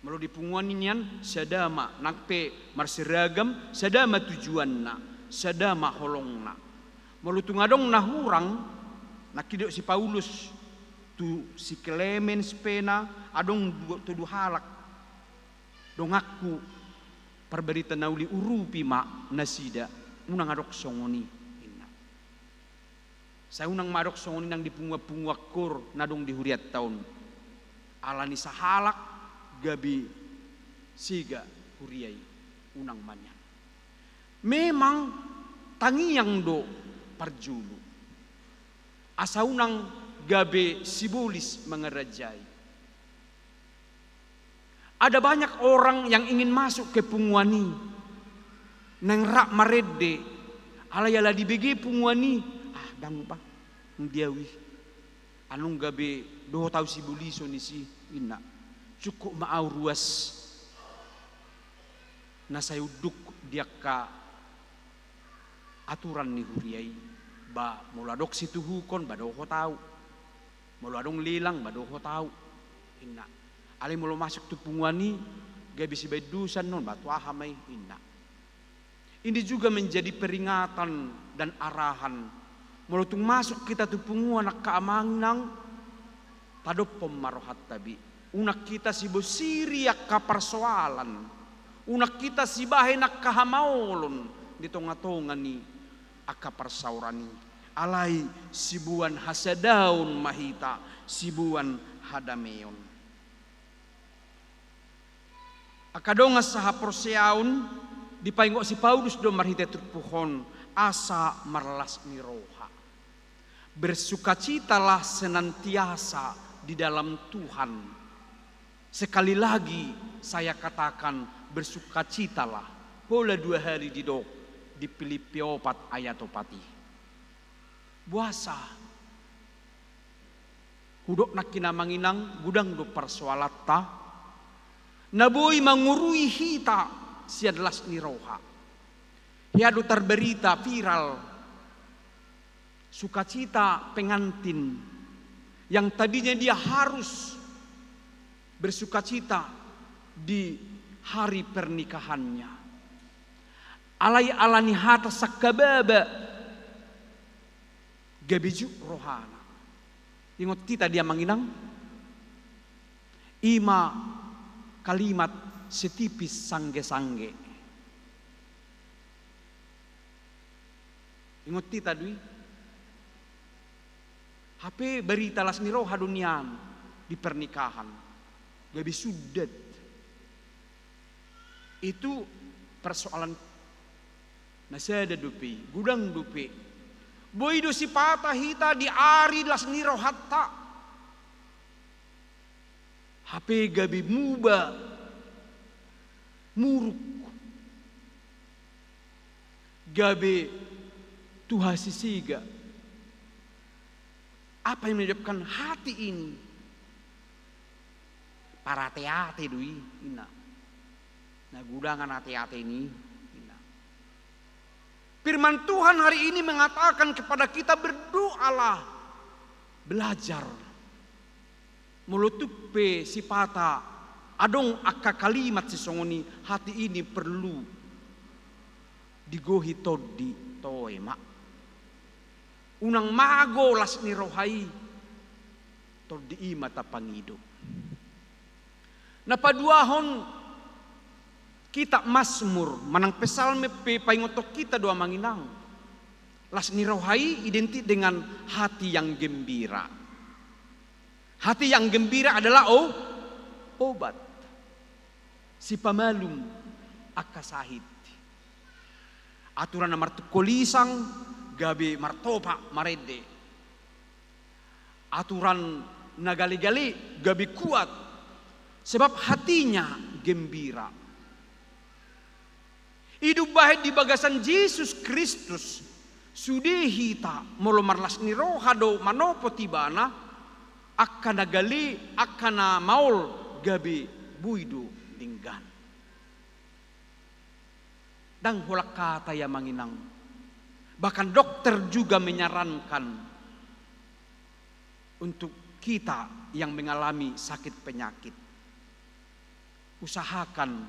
Malu di punguani nian sadama nakpe marsiragam sadama tujuanna, sadama holongna. Malu tungadong nahurang nakidok si Paulus tu si Clemens pena adong tu halak dong aku perberita nauli urupi ma nasida unang adok songoni inna. Saya unang madok songoni nang dipunga-punga kur nadong di huriat tahun alani sahalak gabi siga huriai unang manyan. Memang tangiyang do parjulu. Asa unang gabe sibulis mengerajai. Ada banyak orang yang ingin masuk ke punguani. Nang rak marede. Alayala di bege punguani. Dangu pa. Ndiawi. Anong gabe do tau sibuliso ni si ina. Cukup maaw ruas. Nasayuduk dia ka aturan ni huriai. Ba muladok situ hukon badoho tahu. Muladong lilang badoho tahu. Inna. Ali mulo masuk tu punguani gabi si bedusan non batu ahamai inna. Ini juga menjadi peringatan dan arahan. Mulo tung masuk kita tu punguan nak kaamangnang tadop pemarohat tabi. Unak kita si bosiri ka persoalan. Unak kita si bahe nak kahamaulun di tonga-tonga ni aka persaurani alai sibuan hasadaun mahita sibuan hadameon akadonga saha porseaun dipaingok si Paulus do marhite turpuhon asa marlas ni roha bersukacitalah senantiasa di dalam Tuhan. Sekali lagi saya katakan bersukacitalah pola 2 hari di dok di Filipi 4 ayat 4. Buasa. Hudok nak kinamanginang gudang do persoalata. Naboy mangurui hita siadlas ni roha. Hiadu terberita viral. Sukacita pengantin yang tadinya dia harus bersukacita di hari pernikahannya. Alai alani hata sakababa gabiju rohana. Ingat kita dia manginang ima kalimat setipis sangge-sangge. Ingat kita dui HP berita las ni roha dunian di pernikahan gabi sudet. Itu persoalan nasada dupi, gudang dupi. Boido si patah hita di ari las niro hatta. HP gabi muba, muruk. Gabi tuha sisiga. Apa yang menyebabkan hati ini? Para hati-hati dui, ina. Nah gudangan hati-hati ini. Firman Tuhan hari ini mengatakan kepada kita berdoalah, belajar melutupi sifata adong akka kalimat sisongoni hati ini perlu digohi todi toema unang mago las ni rohai todi imata pangido napaduahon kita Mazmur manang pesalme pe paingotok kita doa manginang. Las ni rohai identik dengan hati yang gembira. Hati yang gembira adalah obat. Si pamalum akasahid. Aturan nomor kolisang gabi martopa marede. Aturan nagali-gali gabi kuat. Sebab hatinya gembira. Hidup baik di bagasan Yesus Kristus. Sudah hita molo marlas ni roha do manopo tibana akana gali akana maul gabi buido dinggan. Dan holak kata ya manginang. Bahkan dokter juga menyarankan untuk kita yang mengalami sakit penyakit. Usahakan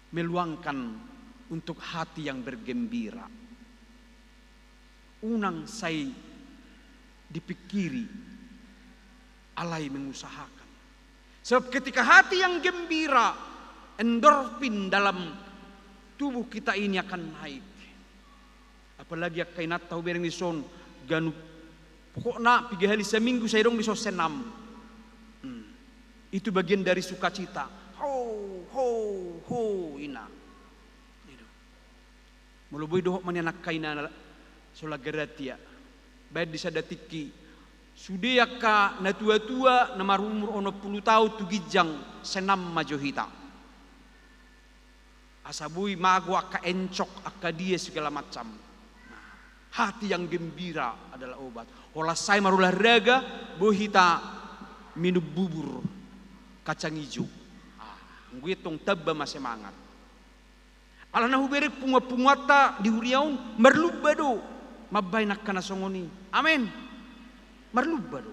meluangkan untuk hati yang bergembira. Unang saya dipikiri, alai mengusahakan. Sebab ketika hati yang gembira, endorfin dalam tubuh kita ini akan naik. Apalagi kainat tahu bereng dison ganu pokoknya 3 hari seminggu saya dong bisa senam. Itu bagian dari sukacita. Ho ina. Mulu boy dohok manianak kaina sola geratia. Baik disadatiki. Sudia ka na tua-tua na marumur ono 10 tahun tu gijang senam majohita. Asabui mago aka encok aka dia segala macam. Hati yang gembira adalah obat. Olah saya marulah raga bohita minum bubur kacang hijau. Gue tong tabba masih semangat. Alana huberek punga-pungata di huriaun merlubado mabay nakana songoni. Amin. Merlubado.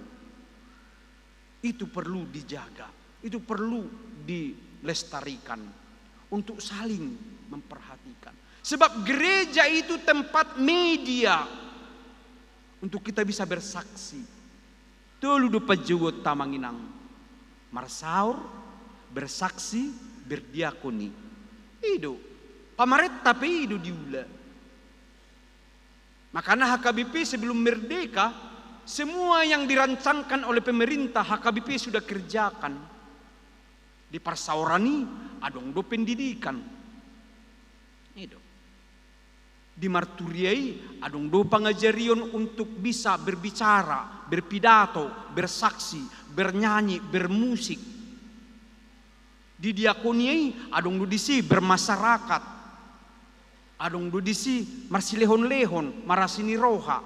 Itu perlu dijaga. Itu perlu dilestarikan untuk saling memperhatikan. Sebab gereja itu tempat media untuk kita bisa bersaksi. Tolu do pajuwot tamanginang. Marsaur, bersaksi, berdiakoni. Itu. Pamaret tapi itu diula. Makanya HKBP sebelum merdeka, semua yang dirancangkan oleh pemerintah HKBP sudah kerjakan. Di Parsaurani, adong do pendidikan. Itu. Di Marturiai adong do pangajarion untuk bisa berbicara, berpidato, bersaksi, bernyanyi, bermusik. Di diakoniai adong do disi bermasyarakat. Adong do disi marsilehon-lehon, marasini roha.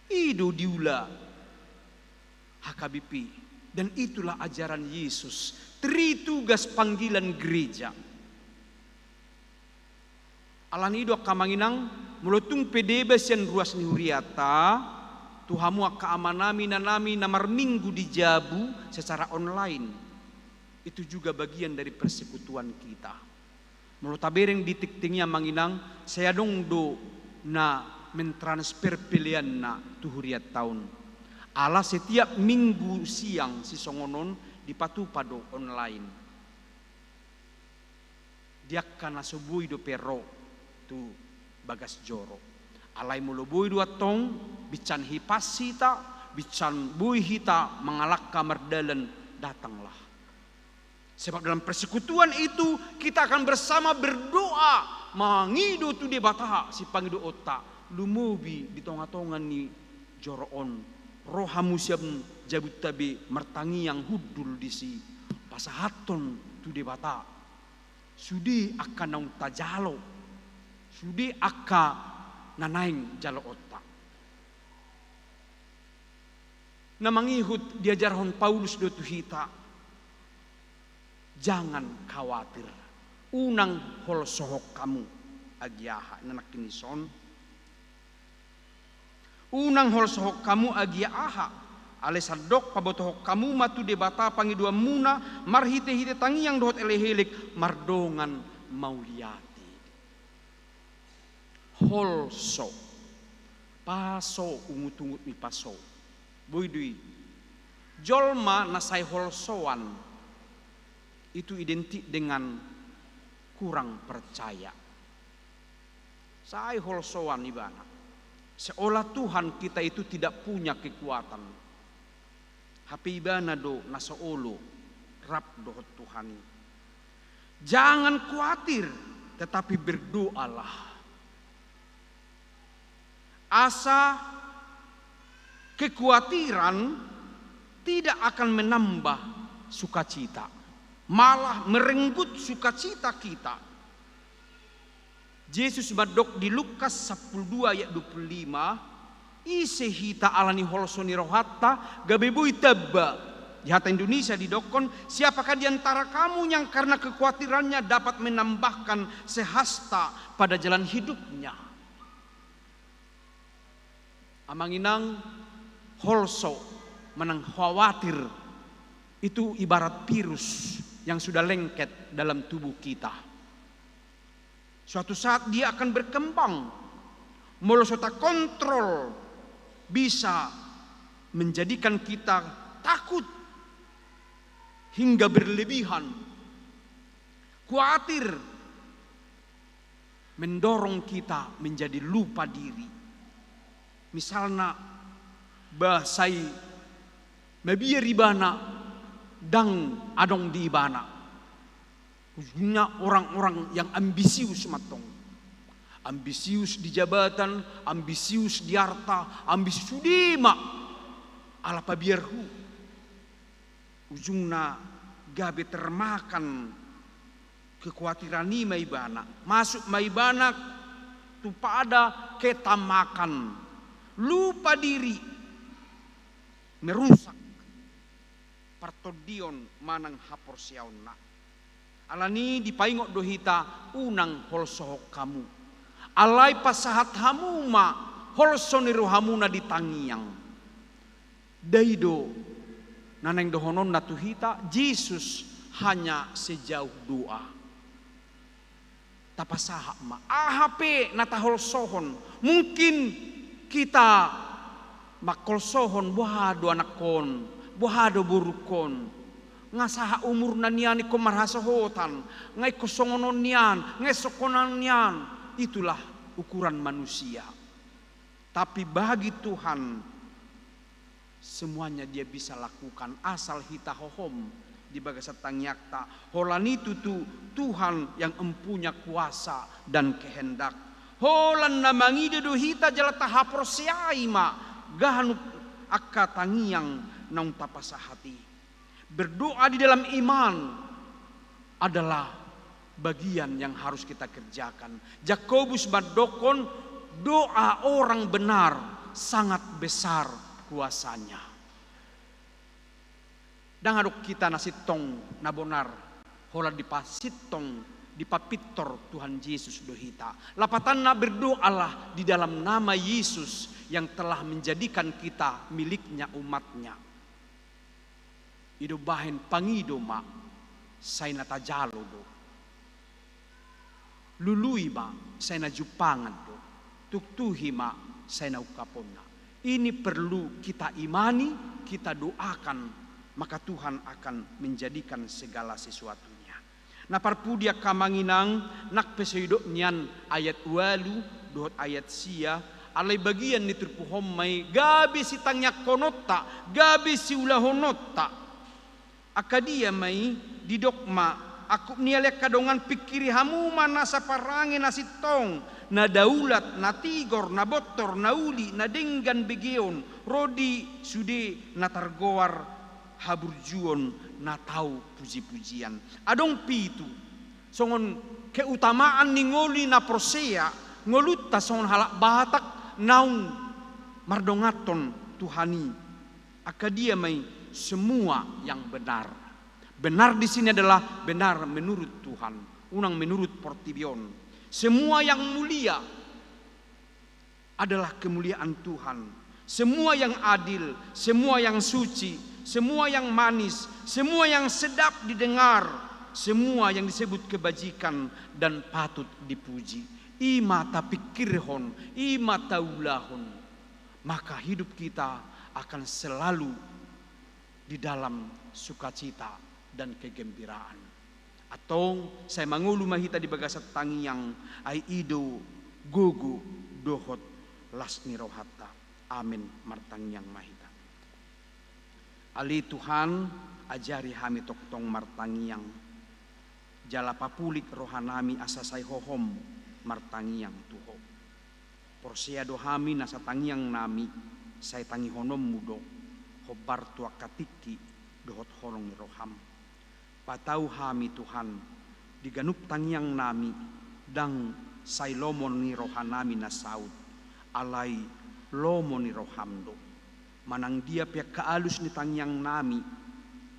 Itu diula HKBP. Dan itulah ajaran Yesus. Tritugas panggilan gereja. Alan ido kamanginang melotung pedebes yang ruas ni huriata tuhamu kaamanami nanami namar minggu di Jabu secara online. Itu juga bagian dari persekutuan kita. Melotabereng di tiktingnya manginang saya dong do na mentransfer pilihan na tu huriat tahun. Ala setiap minggu siang si songonon dipatupado online. Dia kana subui do pero tu bagas joro. Alai mulu bui dua tong bican hipasita, bican bui hita mengalak kamar dalan datanglah. Sebab dalam persekutuan itu kita akan bersama berdoa mangido tu debata si pangido otak lumubi di tonga-tongan ni joroon rohamu siap jabut tabi mertangi yang hudul disi pasahaton tu debata sudi akan naung tajalo sudi akka nanaing jalo otak. Namangihut diajarhon Paulus do tuhita. Jangan khawatir. Unang hol sohok kamu agiaha nanak kinison. Unang hol sohok kamu agiaha. Alesadok pabotohok kamu matu debata pangidua muna marhite-hite tangi yang dohot elehelik mardongan mauliati. Holso paso ungut-ungut mi paso boydui jolma nasai holsoan itu identik dengan kurang percaya. Sai holsoan ibana seolah Tuhan kita itu tidak punya kekuatan. Hape ibana do nasoolo rap dohot Tuhani. Jangan khawatir tetapi berdoalah. Asa kekhawatiran tidak akan menambah sukacita, malah merenggut sukacita kita. Yesus badok di Lukas 12 ayat 25, ise hita alani holsoni rohatta gabebui tebba. Jahata Indonesia didokon, siapakah di antara kamu yang karena kekhawatirannya dapat menambahkan sehasta pada jalan hidupnya? Amanginang holso menang khawatir itu ibarat virus yang sudah lengket dalam tubuh kita. Suatu saat dia akan berkembang, molosota kontrol, bisa menjadikan kita takut hingga berlebihan, khawatir, mendorong kita menjadi lupa diri. Misalnya bahasai mabiar ibana dang adong di ibana. Ujungnya orang-orang yang ambisius matong. Ambisius di jabatan, ambisius di harta, ambisius di mak. Ala pabiarhu. Ujungnya gabe termakan kekhawatiran ni maibana. Masuk maibana tu pada ketamakan. Lupa diri. Merusak. Partodion manang hapor siauna. Alani dipaingok dohita unang holsohok kamu. Alai pasahat hamuma holsoniru hamuna ditangiang. Daido naneng dohonon natuhita Yesus hanya sejauh doa. Tapasahak ma AHP nata holsohon. Mungkin kita makolsohon buhado anakon, buhado burukon. Ngasaha umur nanian ko marhasohotan, ngai kosongonon nian, ngai sokonan nian. Itulah ukuran manusia. Tapi bagi Tuhan semuanya dia bisa lakukan asal hita hohom di bagasa tangyakta. Holan itu tuh Tuhan yang empunya kuasa dan kehendak. Holan namangide do hita jalata haprosiaima gahanuk akka tangiang naung tapasahati. Berdoa di dalam iman adalah bagian yang harus kita kerjakan. Jakobus badokon, doa orang benar sangat besar kuasanya. Dan aduk kita nasitong nabonar, hola dipasitong, dipapitor Tuhan Yesus dohita. Lapatanna berdoalah di dalam nama Yesus yang telah menjadikan kita miliknya umatnya. Ido bahen pangido ma say natajalo do. Lului ma say najupangan do. Tuktuhi ma say naukaponna. Ini perlu kita imani, kita doakan, maka Tuhan akan menjadikan segala sesuatunya. Nah parpudia kamanginang nak pesoido nyan ayat walu dohot ayat sia alai bagian niturpu hommai gabi sitangnya konota, gabi si ulahonota. Akadia mai didokma aku nialek kadongan pikiri hamu mana saparange nasitong na daulat na tigor na botor na uli na denggan begeon rodi sude na targoar haburjuon na tau puji-pujian adong pitu songon keutamaan ni ngoli na prosea ngolutta songon halak batak naung mardongaton Tuhani akadia mai semua yang benar. Benar di sini adalah benar menurut Tuhan, unang menurut Portibion. Semua yang mulia adalah kemuliaan Tuhan. Semua yang adil, semua yang suci, semua yang manis, semua yang sedap didengar, semua yang disebut kebajikan dan patut dipuji. Ima tapikirhon, ima taulahon. Maka hidup kita akan selalu di dalam sukacita dan kegembiraan. Atau saya mangulu mahita di bagasat tangiang ai ido gogo dohot lasni rohata. Amin martangiang mahita. Ali Tuhan ajari hami toktong martangiang. Jala papulik rohanami asasai hohom martangiang tuho. Porsia dohami nasa tangiang nami saya tangi honom mudo. Hobar tua katiki dohot holong roham. Patau hami Tuhan, diganup tangyang nami, dang say lomon ni rohanami na saud, alay lomon ni rohamdo. Manang dia piak kaalus ni tangyang nami,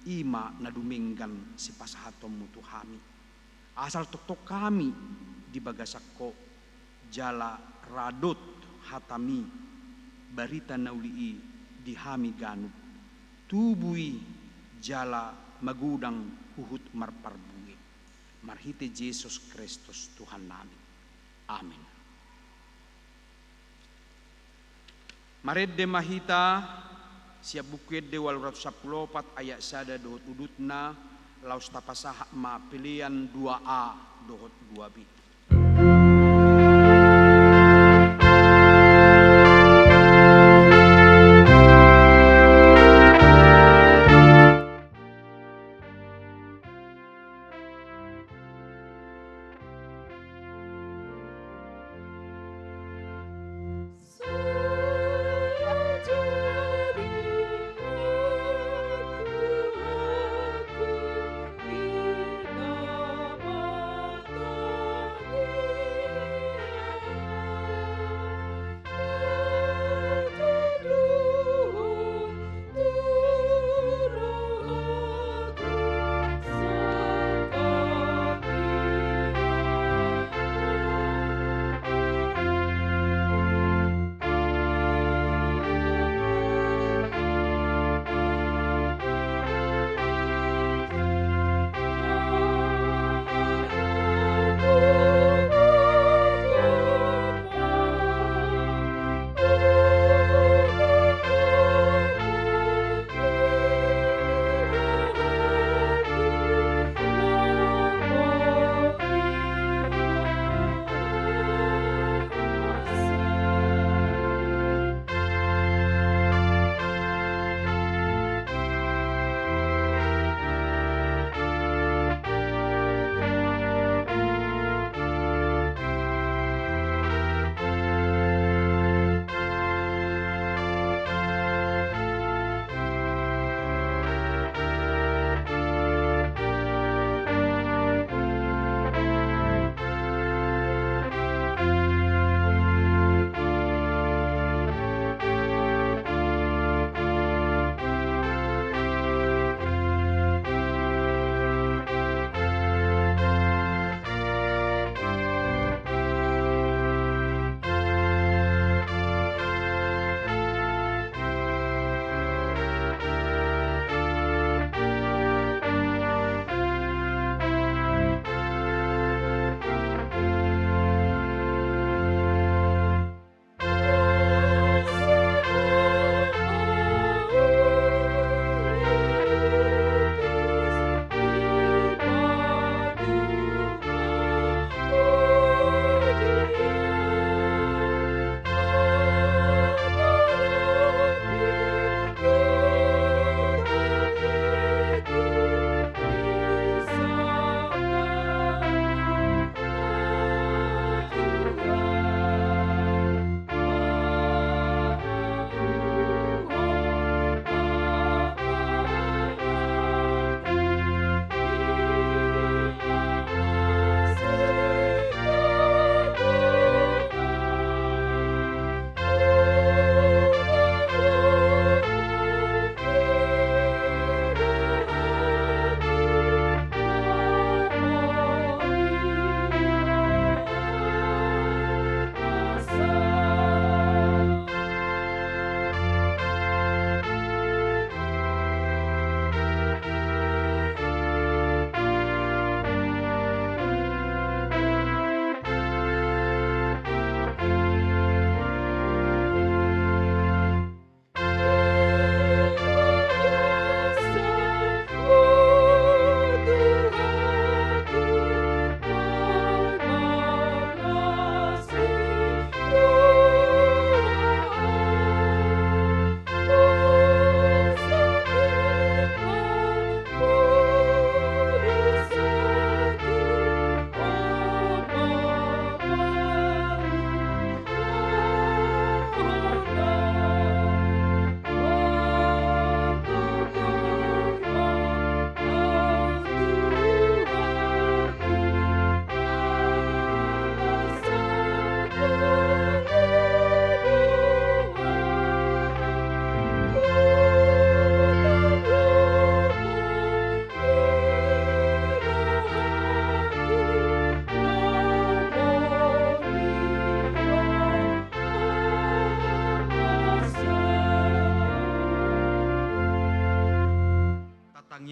ima na duminggan si pasahatom mo Tuhami. Asal tuktok kami di bagasakko, jala radot hatami, barita na ulii di hami ganup, tubui jala magudang huhut marparbungi. Marhite Yesus Kristus Tuhan namin. Amin. Maredde mahita siap bukid de 814 ayat sada dohot udutna laus tapasaha ma pilihan 2A dohot 2B.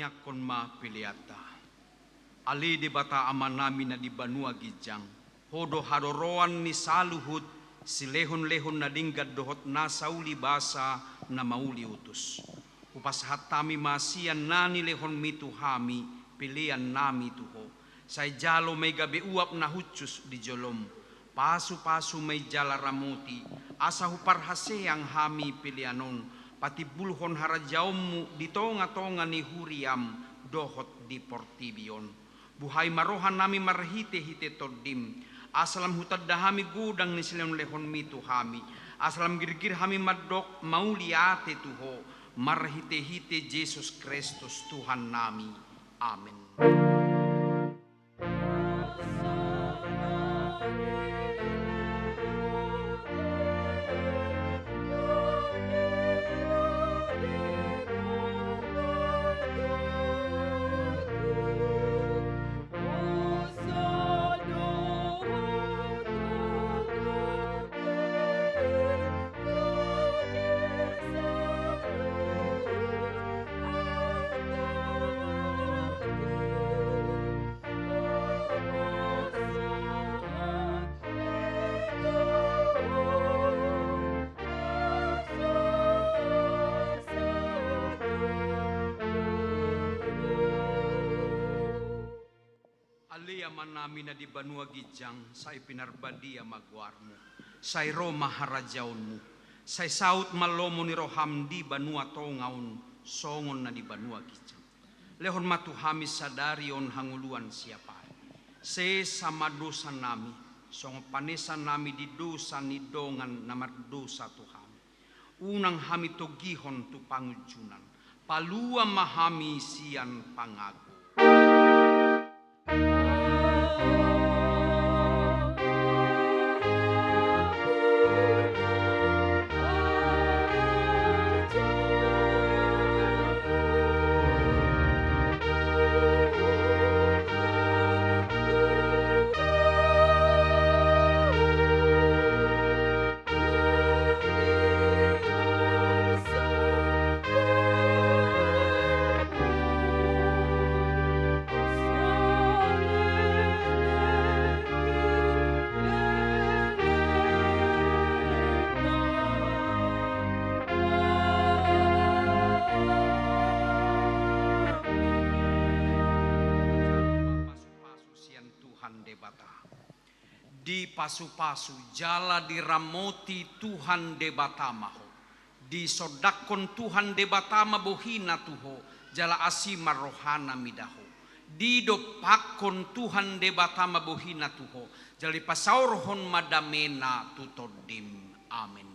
nyakon ma piliata. Ali di bata aman nami na di Banua Gijang. Hodo hadoroan ni saluhut si lehon-lehon na dinggat dohot na sauli basa na mauli utus. Upas hatami masian nani lehon mitu hami pilihan nami tuho. Say jalo may gabi uap na hucus di jolom. Pasu-pasu may jala ramuti. Asa huparhase ang hami pilianon. Pati bulhon harajaumu di tonga-tonga ni huriam dohot di portibion. Buhay marohan nami marhite-hite todim. Asalam hutad dahami gudang ni silang lehon mitu hami. Asalam girgir hami madok mauliate tuho. Marhite-hite Jesus Kristus Tuhan nami. Amin. Aliyaman namin na di Banua Gijang, sa ipinarbadiya magwarmo, sa Roma harajaon mo, sa saut malomo ni Roham di Banua tongaon, songon na di Banua Gijang. Lehon matuhami sa darion hanguluan siapa. Se sama dosa nami, song panesan nami di dosa ni dongan na mardosa Tuhan. Unang hami togihon tu pangujunan, palua mahami sian pangago. Di pasu-pasu jala diramoti Tuhan debatamaho. Di sodakon Tuhan debatama bohina tuho jala asima rohana midaho. Di dopakon Tuhan debatama bohina tuho jali pasaurhon madamena tutodim. Amin.